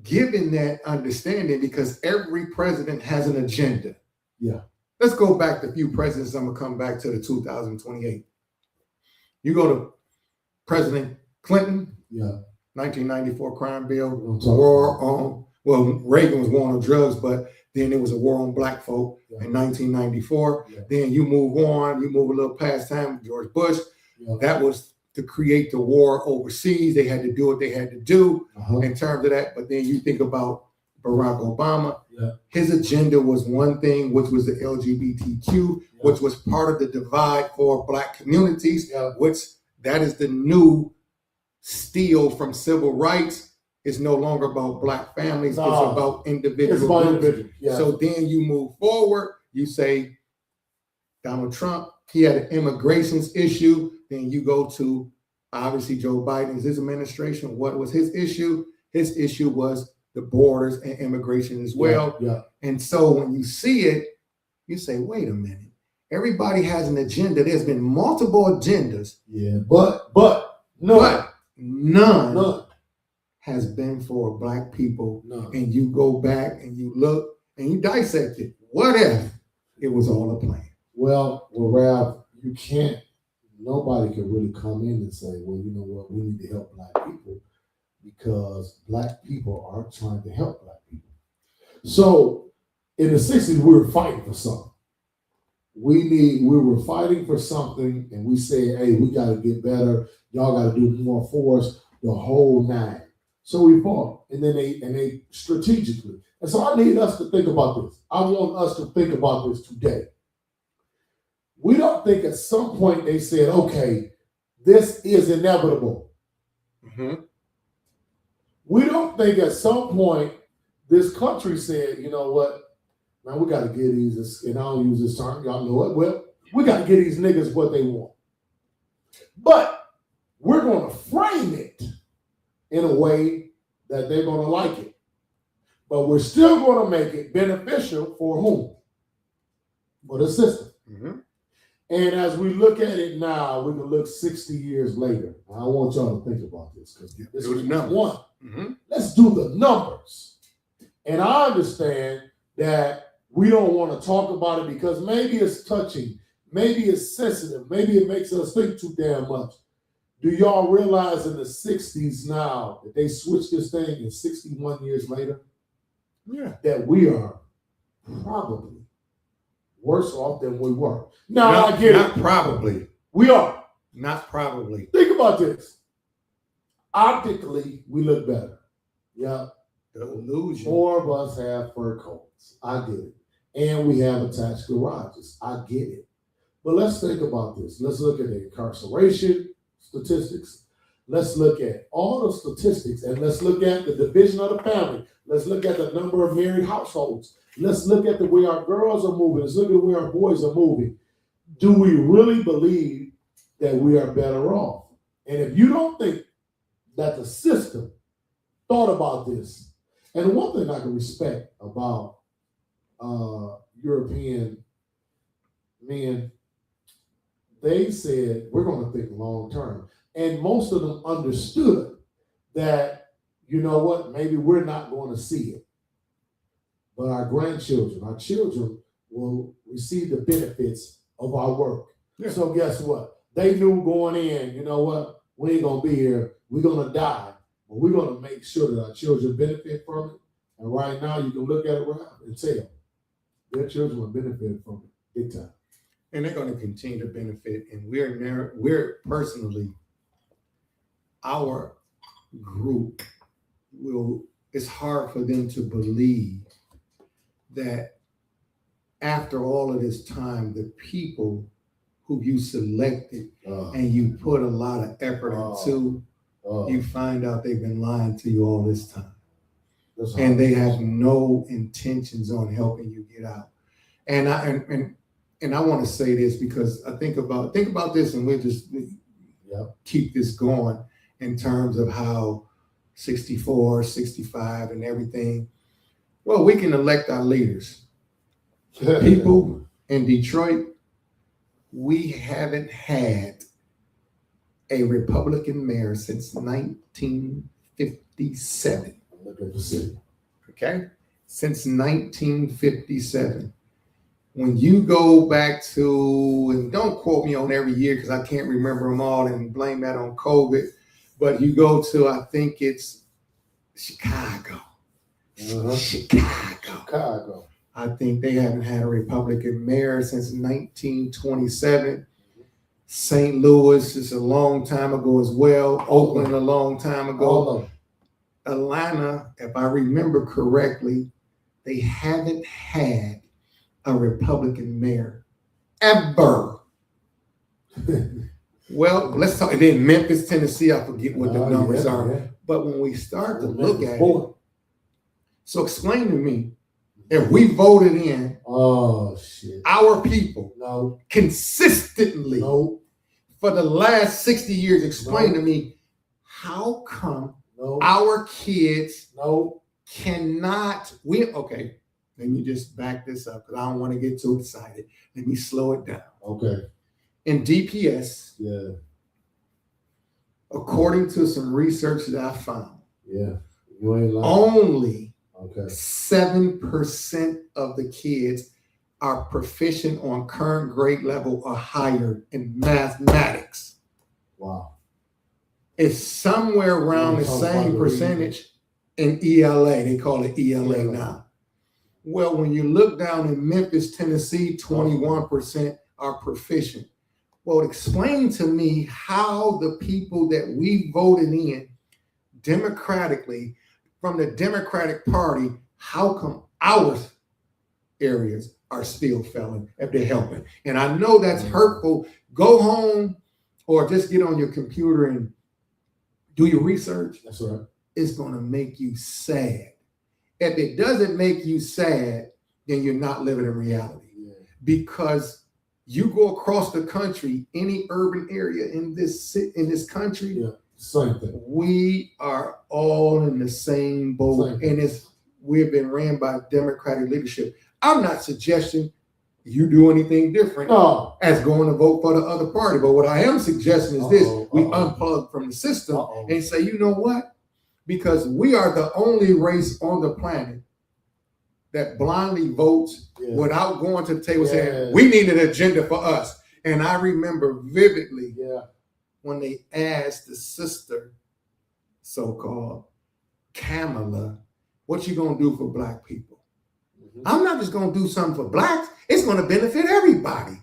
given that understanding, because every president has an agenda. Yeah. Let's go back to a few presidents. I'm going to come back to the 2028. You go to President Clinton, 1994 crime bill, war on, Reagan was war on drugs, but then there was a war on black folk in 1994. Then you move on, you move a little past time, George Bush. That was to create the war overseas. They had to do what they had to do in terms of that. But then you think about Barack Obama. His agenda was one thing, which was the LGBTQ, which was part of the divide for black communities, which that is the new steal from civil rights. It's no longer about black families. It's about individual groups. So then you move forward. You say Donald Trump, he had an immigrations issue. Then you go to obviously Joe Biden's his administration. What was his issue? His issue was the borders and immigration as well. And so when you see it, you say, wait a minute. Everybody has an agenda. There's been multiple agendas. But none has been for black people. And you go back and you look and you dissect it. What if it was all a plan? Well, Ralph, you can't, nobody can really come in and say, well, you know what, we need to help black people, because black people are trying to help black people. So in the 60s, we were fighting for something. We were fighting for something, and we said, hey, we got to get better. Y'all got to do more for us, the whole nine. So we fought, and then they strategically. And so I need us to think about this. I want us to think about this today. We don't think at some point they said, okay, this is inevitable. We don't think at some point this country said, you know what, man, we got to get these, and I don't use this term, y'all know it well, we got to get these niggas what they want. But we're going to frame it in a way that they're going to like it. But we're still going to make it beneficial for whom? For the system. And as we look at it now, we can look 60 years later. I want y'all to think about this, because this is one. Let's do the numbers. And I understand that we don't want to talk about it because maybe it's touching, maybe it's sensitive, maybe it makes us think too damn much. Do y'all realize in the 60s now that they switched this thing, and 61 years later, that we are probably worse off than we were? Now, I get not it. Probably. We are. Not probably. Think about this. Optically, we look better. The illusion. More of us have fur coats. I get it. And we have attached garages. I get it. But let's think about this. Let's look at the incarceration statistics. Let's look at all the statistics, and let's look at the division of the family. Let's look at the number of married households. Let's look at the way our girls are moving. Let's look at the way our boys are moving. Do we really believe that we are better off? And if you don't think that the system thought about this, and one thing I can respect about European men, they said, we're going to think long term. And most of them understood that, you know what, maybe we're not going to see it. but our grandchildren, our children will receive the benefits of our work. Yeah. So guess what? They knew going in, you know what? We ain't gonna be here. We're gonna die, but we're gonna make sure that our children benefit from it. And right now, you can look at it around and tell their children will benefit from it big time. And they're going to continue to benefit. And we're personally, our group it's hard for them to believe that after all of this time, the people who you selected and you put a lot of effort into, you find out they've been lying to you all this time. And they have no intentions on helping you get out. And I want to say this because I think about this, and we'll just keep this going in terms of how 64, 65 and everything. Well, we can elect our leaders. People in Detroit, we haven't had a Republican mayor since 1957. Look at the city. Okay? Since 1957. When you go back to, and don't quote me on every year because I can't remember them all and blame that on COVID, but you go to, I think it's Chicago. Chicago. I think they haven't had a Republican mayor since 1927. St. Louis is a long time ago as well. Oakland a long time ago. Atlanta, if I remember correctly, they haven't had a Republican mayor ever. Well, let's talk. And then Memphis, Tennessee, I forget what the numbers are. Yeah. But when we start to look at it, so explain to me, if we voted in our people consistently for the last 60 years, explain to me, how come our kids cannot, let me just back this up because I don't want to get too excited. Let me slow it down. Okay. In DPS, according to some research that I found, you ain't lying. Only 7% of the kids are proficient on current grade level or higher in mathematics. Wow. It's somewhere around the same percentage in ELA. They call it ELA now. Well, when you look down in Memphis, Tennessee, 21% are proficient. Well, explain to me how the people that we voted in democratically from the Democratic Party, how come our areas are still failing if they're helping? And I know that's hurtful. Go home or just get on your computer and do your research. That's right. It's going to make you sad. If it doesn't make you sad, then you're not living in reality. Because you go across the country, any urban area in this country, same thing. We are all in the same boat, and we've been ran by Democratic leadership. I'm not suggesting you do anything different as going to vote for the other party, but what I am suggesting is this: we unplug from the system and say, you know what? Because we are the only race on the planet that blindly votes without going to the table saying, we need an agenda for us. And I remember vividly when they asked the sister, so-called Kamala, what you gonna do for Black people? I'm not just gonna do something for Blacks, it's gonna benefit everybody.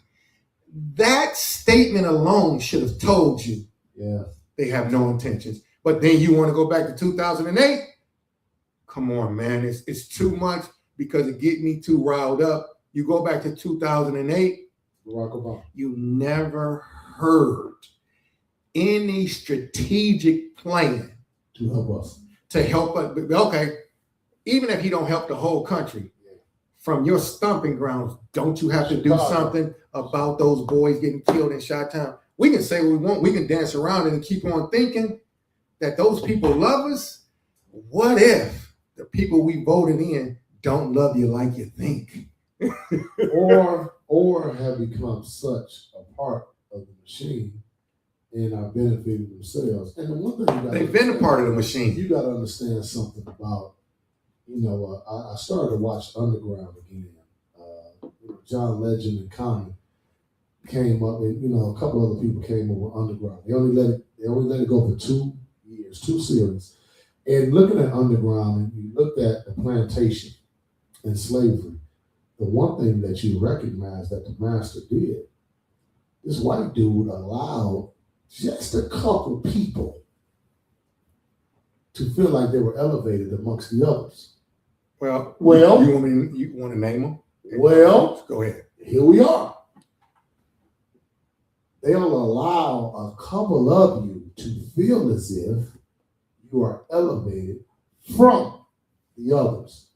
That statement alone should have told you they have no intentions. But then you want to go back to 2008? Come on, man. It's too much because it get me too riled up. You go back to 2008, Barack Obama. You never heard any strategic plan to help us. Okay, even if you don't help the whole country, from your stomping grounds, don't you have to do something about those boys getting killed in Chi-Town? We can say what we want. We can dance around it and keep on thinking that those people love us. What if the people we voted in don't love you like you think? or have become such a part of the machine and are benefiting themselves. And the one thing they've been a part of the machine. You got to understand something about, I started to watch Underground again. John Legend and Common came up, and a couple other people came over Underground. They only let it go for 2 years, 2 series. And looking at Underground, and you looked at the plantation and slavery, the one thing that you recognize that the master did, this white dude allowed just a couple people to feel like they were elevated amongst the others. Well, you want to name them? Well, go ahead. Here we are. They'll allow a couple of you to feel as if you are elevated from the others.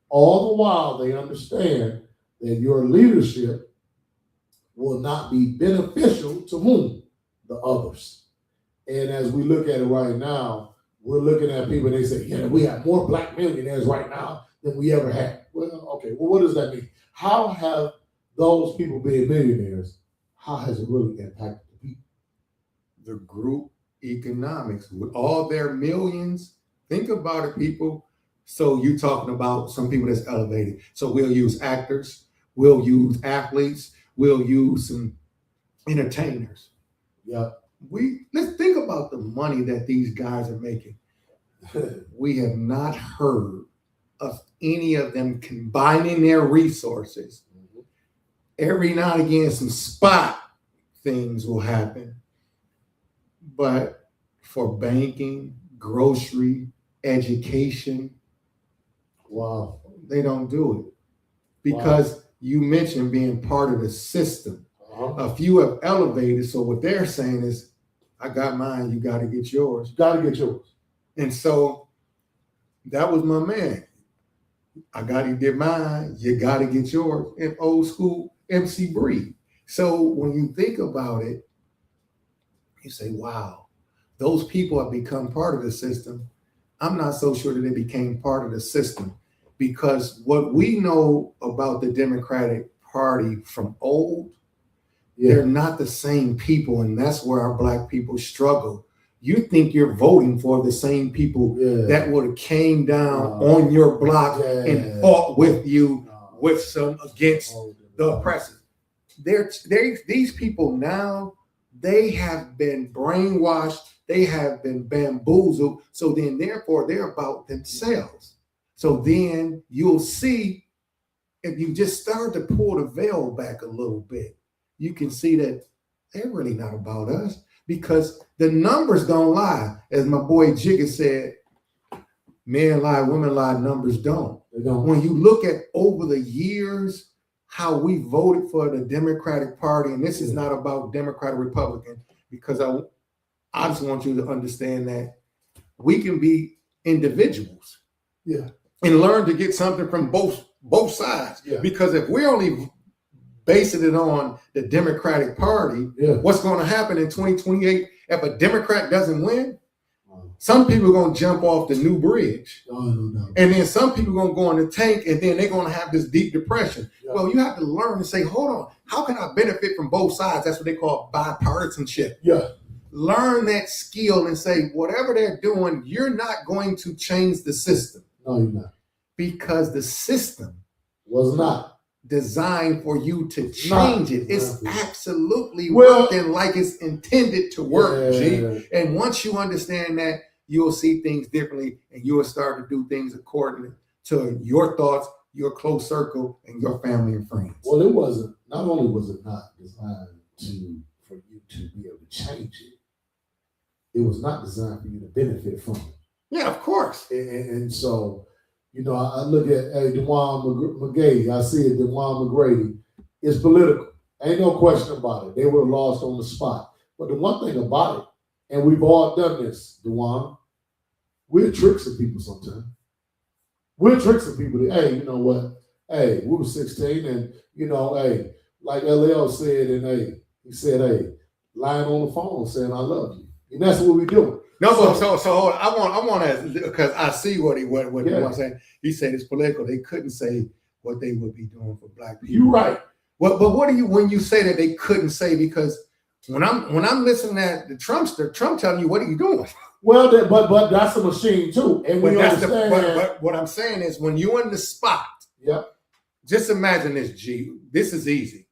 All the while they understand that your leadership will not be beneficial to whom? The others. And as we look at it right now, we're looking at people and they say, yeah, we have more black millionaires right now than we ever had. Well, okay, well, what does that mean? How have those people being millionaires, how has it really impacted the people? The group economics with all their millions. Think about it, people. So you talking about some people that's elevated. So we'll use actors, we'll use athletes, we'll use some entertainers. Yeah. Let's think about the money that these guys are making. We have not heard of any of them combining their resources. Every now and again, some spot things will happen. But for banking, grocery, education, wow, they don't do it. Because you mentioned being part of the system. A few have elevated, so what they're saying is, I got mine, you got to get yours. Got to get yours. And so that was my man. I got to get mine, you got to get yours. In old school MC Bree. So when you think about it, you say, wow, those people have become part of the system. I'm not so sure that they became part of the system, because what we know about the Democratic Party from old, they're not the same people, and that's where our black people struggle. You think you're voting for the same people that would have came down on your block and fought with you with some against the oppressors. These people now, they have been brainwashed, they have been bamboozled, so then therefore they're about themselves. So then you'll see, if you just start to pull the veil back a little bit, you can see that they're really not about us, because the numbers don't lie. As my boy Jigga said, men lie, women lie, numbers don't. They don't. When you look at over the years, how we voted for the Democratic Party, and this is not about Democrat or Republican, because I just want you to understand that we can be individuals. Yeah. And learn to get something from both sides. Yeah. Because if we're only basing it on the Democratic Party, what's going to happen in 2028 if a Democrat doesn't win? Some people are going to jump off the new bridge. And then some people are going to go in the tank, and then they're going to have this deep depression. Well, you have to learn to say, hold on, how can I benefit from both sides? That's what they call bipartisanship. Learn that skill and say, whatever they're doing, you're not going to change the system. No, you're not. Because the system was not designed for you to change it. It's absolutely working like it's intended to work, G. And once you understand that, you'll see things differently, and you'll start to do things according to your thoughts, your close circle, and your family and friends. Well, it wasn't, not only was it not designed for you to be able to change it, it was not designed for you to benefit from it. Yeah, of course. And so, I look at DeJuan McGay, I see it, DeJuan McGrady. It's political. Ain't no question about it. They would have lost on the spot. But the one thing about it, and we've all done this, DeJuan, we're tricks of people sometimes. We're tricks of people that, hey, you know what? Hey, we were 16 and, hey, like LL said, and he said, hey, lying on the phone saying, I love you. And that's what we do. No, so hold on. I want to, because I see what he was saying. He said it's political. They couldn't say what they would be doing for black people. You're right. But what do you, when you say that they couldn't say, because when I'm listening at the Trumpster, Trump telling you, what are you doing? Well, but that's a machine too, and we understand. But what I'm saying is, when you're in the spot, Yep. just imagine this, G. This is easy.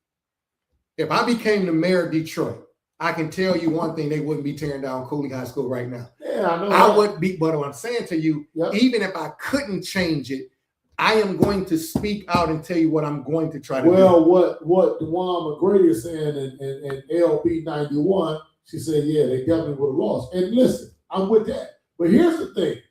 If I became the mayor of Detroit, I can tell you one thing: they wouldn't be tearing down Cooley High School right now. Yeah, I know. I would be, but what I'm saying to you, Yep. even if I couldn't change it, I am going to speak out and tell you what I'm going to try to do. Well, what DeJuan McGrady is saying in LB 91, she said, yeah, they definitely would have lost. And listen, I'm with that. But here's the thing.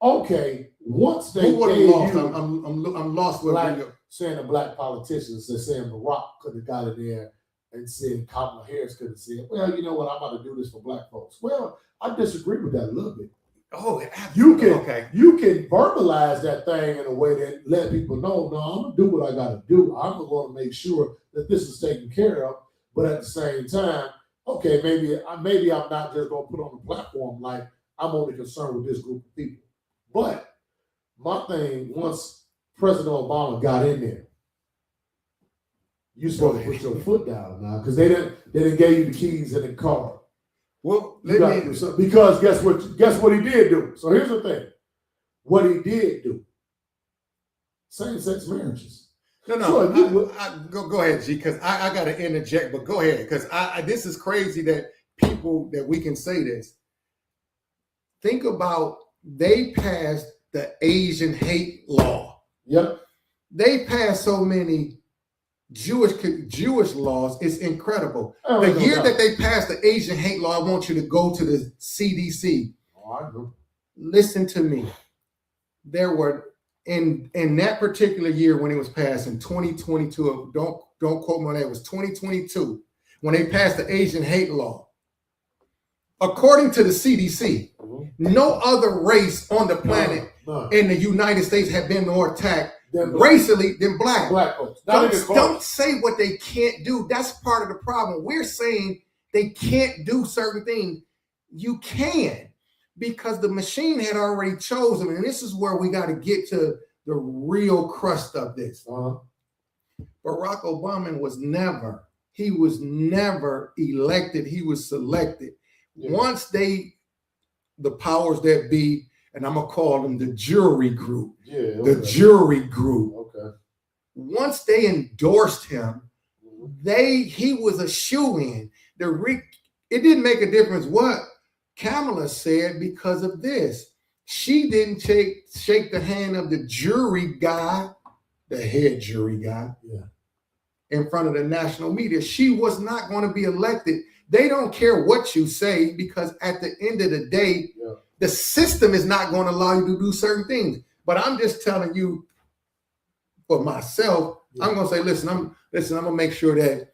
Okay, once they Who would have gave lost? you, I'm lost with black, you. saying the black politicians, they're saying Barack could have got in there and said Kamala Harris could have said, well, you know what, I'm about to do this for black folks. Well, I disagree with that a little bit. Oh, You can okay. you can verbalize that thing in a way that let people know, no, I'm gonna do what I gotta do. I'm gonna make sure that this is taken care of. But at the same time, okay, maybe I'm not just gonna put on the platform like I'm only concerned with this group of people. But my thing, once President Obama got in there, you're supposed to put your foot down now because they didn't give you the keys in the car. Well, Because guess what he did do? So here's the thing. What he did do. Same-sex marriages. No, go ahead, G, because I got to interject, but go ahead, because this is crazy that we can say this. Think about, they passed the Asian hate law. Yep. They passed so many Jewish laws, it's incredible. The year that they passed the Asian hate law, I want you to go to the CDC. Oh, I know. Listen to me. There were in that particular year when it was passed in 2022. Don't quote me on that. It was 2022 when they passed the Asian hate law. According to the CDC, no other race on the planet in the United States had been more attacked racially than black folks. Don't say what they can't do. That's part of the problem. We're saying they can't do certain things. You can, because the machine had already chosen, and this is where we got to get to the real crust of this. Barack Obama was never elected. He was selected. Yeah. Once the powers that be, and I'm gonna call them the jury group. Yeah, okay. The jury group. Okay. Once they endorsed him, he was a shoo-in. It didn't make a difference what Kamala said because of this. She didn't shake the hand of the jury guy, the head jury guy, in front of the national media. She was not going to be elected. They don't care what you say, because at the end of the day, the system is not going to allow you to do certain things. But I'm just telling you, for myself, I'm going to say, listen, I'm going to make sure that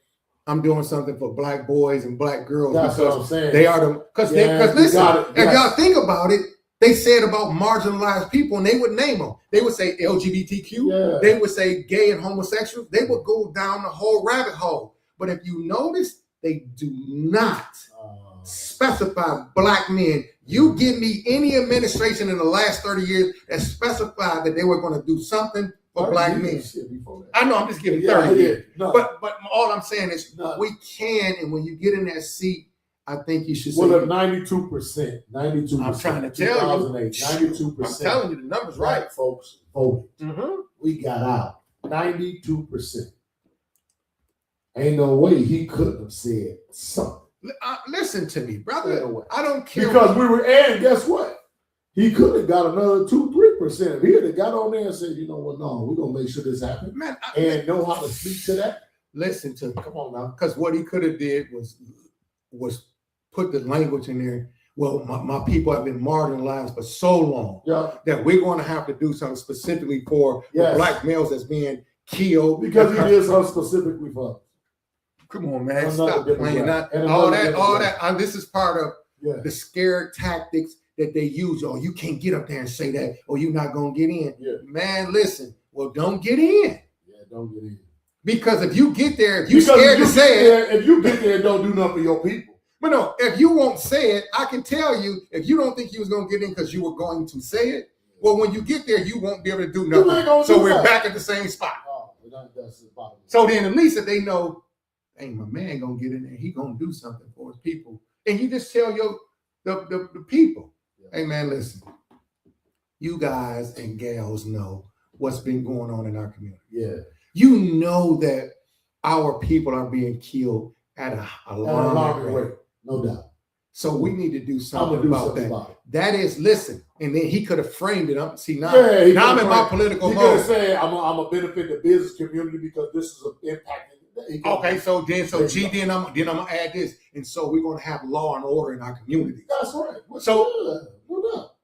I'm doing something for black boys and black girls. That's because what I'm saying. They are the, because listen, if y'all think about it, they said about marginalized people, and they would name them. They would say LGBTQ. They would say gay and homosexuals. They would go down the whole rabbit hole. But if you notice, they do not specify black men. You give me any administration in the last 30 years that specified that they were going to do something for black men. I know, I'm just giving 30 years. No. But all I'm saying is we can, and when you get in that seat, I think you should say. Well, 92%. I'm trying to tell you. 92%. I'm telling you the numbers right. Folks voted. We got out. 92%. Ain't no way he couldn't have said something. Listen to me, brother. I don't care. Because and guess what? He could have got another 2-3%. If he had got on there and said, you know what, no, we're going to make sure this happens. Man, and know how to speak to that. Listen to me. Come on now. Because what he could have did was put the language in there. Well, my people have been marginalized for so long that we're going to have to do something specifically for the black males that's being killed. Because he did something specifically for us. Come on, man. Stop playing. All that. This is part of the scared tactics that they use. Oh, you can't get up there and say that, or you're not going to get in. Man, listen. Well, don't get in. Yeah, don't get in. Because if you get there, if you're scared to say it. If you get there and don't do nothing for your people. But no, if you won't say it, I can tell you, if you don't think you was going to get in because you were going to say it, well, when you get there, you won't be able to do nothing. So we're back at the same spot. So then at least if they know, hey, my man gonna get in there, he gonna do something for his people. And you just tell the people. Hey man, listen. You guys and gals know what's been going on in our community. Yeah. You know that our people are being killed at a alarming rate. No doubt. So we need to do I'm something gonna do about something that. about it. That is, listen, and then he could have framed it up. See, now, Yeah, now I'm in my political He could have mode. said, I'm a benefit the business community because this is an impact. Okay, so then I'm gonna add this, and so we're gonna have law and order in our community. That's right. So no doubt.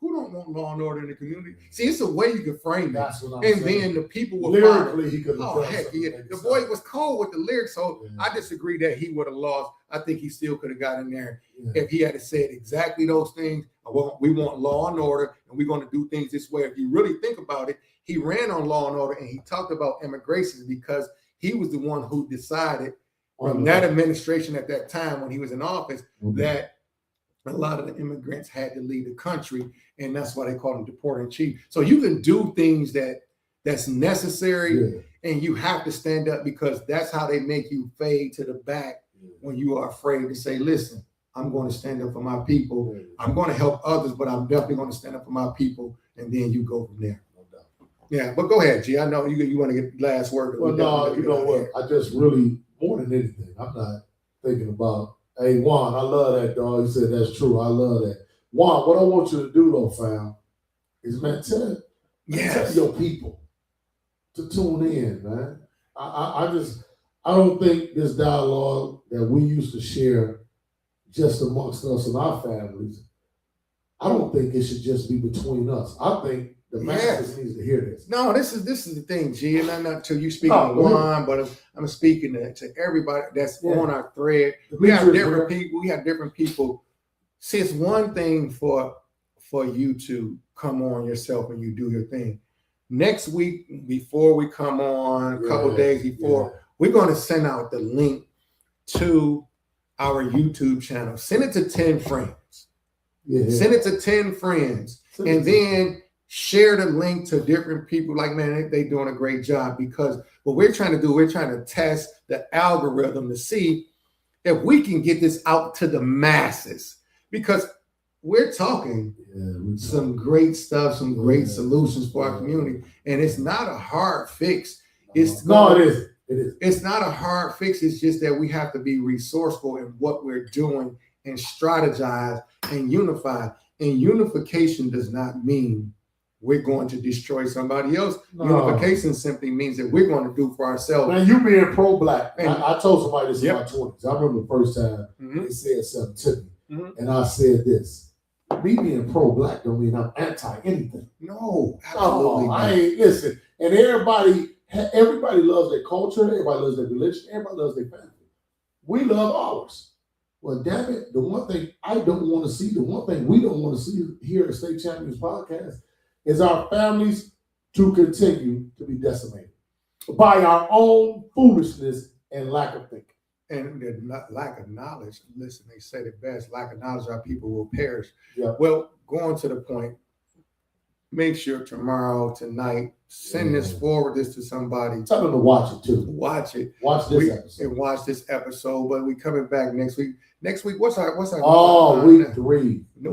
who don't want law and order in the community? See, it's a way you can frame it, That's what I'm and saying. then the people will Lyrically, he could have oh done heck something yeah, like the that. boy was cold with the lyrics, so Yeah. I disagree that he would have lost. I think he still could have got in there Yeah. if he had said exactly those things. Well, we want law and order, and we're going to do things this way. If you really think about it, he ran on law and order, and he talked about immigration because he was the one who decided from that administration at that time when he was in office that a lot of the immigrants had to leave the country, and that's why they call him deporting chief. So you can do things that's necessary, and you have to stand up because that's how they make you fade to the back when you are afraid to say, listen, I'm going to stand up for my people. I'm going to help others, but I'm definitely going to stand up for my people, and then you go from there. Yeah, but go ahead, G. I know you want to get the last word. Well, no, you know what? I just really, more than anything, I'm not thinking about, hey, Juan, I love that, dog. He said, that's true. I love that. Juan, what I want you to do, though, fam, is, man, tell your people to tune in, man. I don't think this dialogue that we used to share just amongst us and our families, I don't think it should just be between us. I think the masses needs to hear this. No, this is the thing, G, and I'm not to you speaking to Juan, but I'm speaking to everybody that's on our thread. We have different people. We have different people. See, it's one thing for you to come on yourself and you do your thing. Next week, before we come on, a couple days before, we're going to send out the link to our YouTube channel. Send it to 10 friends. Send it to 10 friends, and then share the link to different people. Like, man, they doing a great job, because what we're trying to do, we're trying to test the algorithm to see if we can get this out to the masses, because we're talking some great stuff, some great solutions for our community, and it's not a hard fix. It is. It's not a hard fix. It's just that we have to be resourceful in what we're doing and strategize and unify. And unification does not mean we're going to destroy somebody else. No. Unification simply means that we're going to do for ourselves. Man, you being pro-black. I told somebody this in my 20s. I remember the first time they said something to me, and I said this. Me being pro-black don't mean I'm anti-anything. No, absolutely not. I ain't, listen, and everybody loves their culture, everybody loves their religion, everybody loves their family. We love ours. Well, damn it, the one thing I don't want to see, the one thing we don't want to see here at State Champions Podcast is our families to continue to be decimated by our own foolishness and lack of thinking. And the lack of knowledge. Listen, they said it best, lack of knowledge, our people will perish. Yeah. Well, going to the point, make sure tomorrow, tonight, send forward this to somebody. Tell them to watch it too. Watch it. Watch this episode. And watch this episode. But we coming back next week. Next week, what's our week 3. The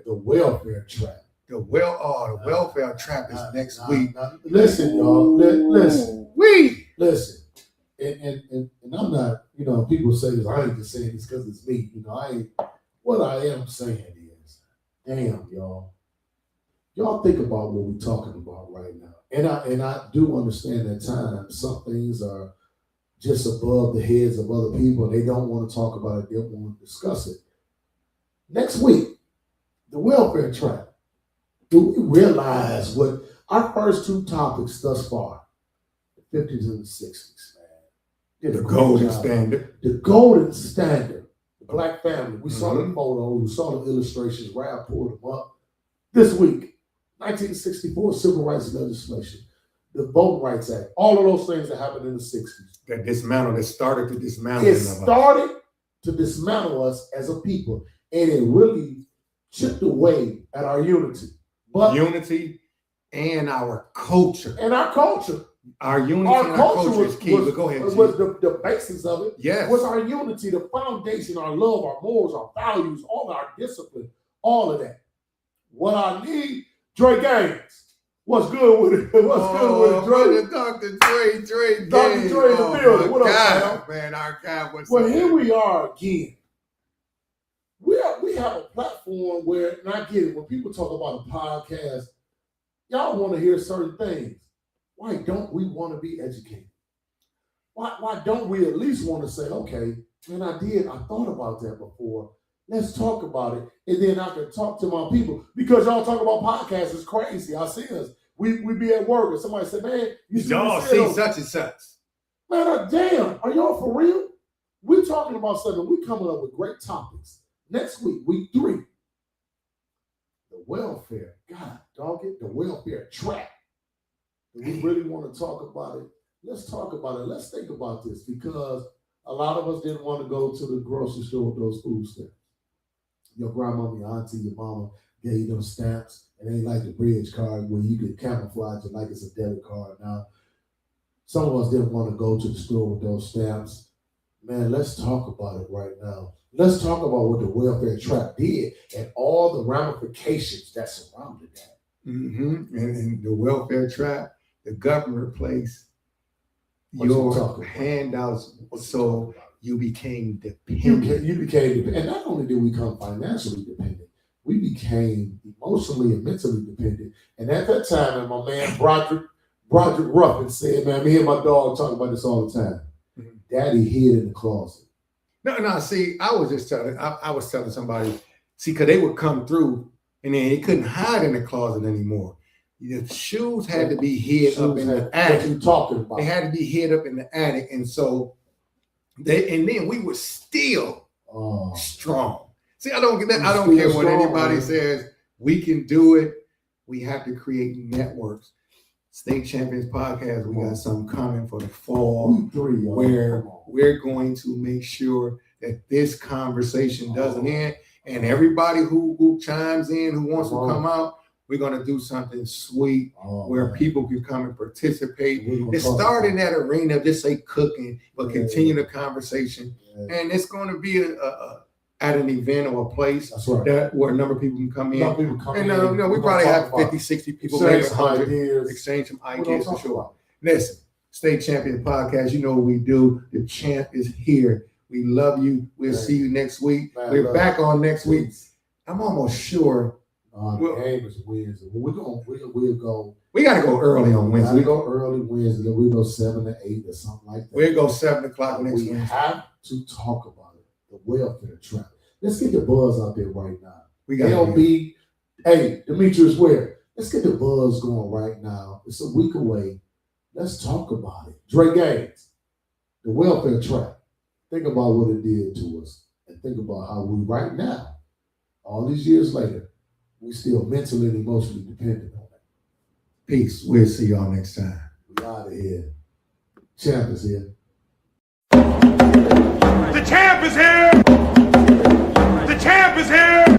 welfare trap. The welfare trap is next week. Listen, y'all. Listen. Listen. And I'm not, people say this, I ain't just saying this because it's me. What I am saying is, damn, y'all. Y'all think about what we're talking about right now. And I do understand at times some things are just above the heads of other people. They don't want to talk about it. They don't want to discuss it. Next week, the welfare trap. Do we realize what our first 2 topics thus far, the 50s and the 60s, man. The golden standard. The golden standard. The black family. We saw the photos. We saw the illustrations. Rab pulled them up. This week, 1964 Civil Rights Legislation, the Voting Rights Act, all of those things that happened in the 60s. That started to dismantle. It started to dismantle us as a people, and it really chipped away at our unity. Unity and our culture. Our unity Our and our culture culture is key. But go ahead, was G. the basis of it. Yes. Was our unity, the foundation, our love, our morals, our values, all our discipline, all of that. What I need, Dre Gaines. What's good with it? What's good with it, Dre? Dr. Dre Dr. Dre in the building. What up, man? Our God, what's Well, up? here we are again. We have a platform where, and I get it, when people talk about a podcast, y'all want to hear certain things. Why don't we want to be educated? Why don't we at least want to say, okay, man, I thought about that before. Let's talk about it. And then I can talk to my people. Because y'all talk about podcasts is crazy. I see us. We be at work and somebody say, man, y'all see such and such. Man, damn, are y'all for real? We're talking about something. We're coming up with great topics. Next week, week 3. The welfare. God, dog it. The welfare trap. Do we really want to talk about it? Let's talk about it. Let's think about this, because a lot of us didn't want to go to the grocery store with those food stamps. Your grandma, your auntie, your mama gave you those stamps. It ain't like the bridge card where you could camouflage it like it's a debit card. Now, some of us didn't want to go to the store with those stamps. Man, let's talk about it right now. Let's talk about what the welfare trap did and all the ramifications that surrounded that. Mm-hmm. And the welfare trap, the government replaced What your handouts, so you became dependent. You became dependent. And not only did we become financially dependent, we became emotionally and mentally dependent. And at that time, and my man Broderick Ruffin said, man, me and my dog talk about this all the time. Mm-hmm. Daddy hid in the closet. No, see, I was telling somebody, see, because they would come through and then they couldn't hide in the closet anymore. The shoes had to be hid up in the attic. What you talking about? They had to be hid up in the attic. And so then we were still strong. See, I don't care what anybody says. We can do it. We have to create networks. State Champions Podcast, we got something coming for the fall where we're going to make sure that this conversation doesn't end. And everybody who chimes in, who wants to come out, we're going to do something sweet where people can come and participate. It started in that arena, just say cooking, but continue the conversation. And it's going to be at an event or a place where a number of people can come in. We probably have 50, 60 people, maybe 100, exchange some ideas for sure. Listen, State Champion Podcast, you know what we do. The champ is here. We love you. We'll see you next week. We're back on next week. I'm almost sure. The game is Wednesday. We'll go. We got to go early on Wednesday. We go early Wednesday. Then we go 7 to 8 or something like that. We'll go 7 o'clock next week. We have to talk about it. The welfare trap. Let's get the buzz out there right now. We got LB. Hey, Demetrius Ware. Let's get the buzz going right now. It's a week away. Let's talk about it. Dre Gaines, the welfare trap. Think about what it did to us, and think about how we right now, all these years later, we still mentally and emotionally dependent on it. Peace. We'll see y'all next time. We out of here. Champ is here. The champ is here. The champ is here.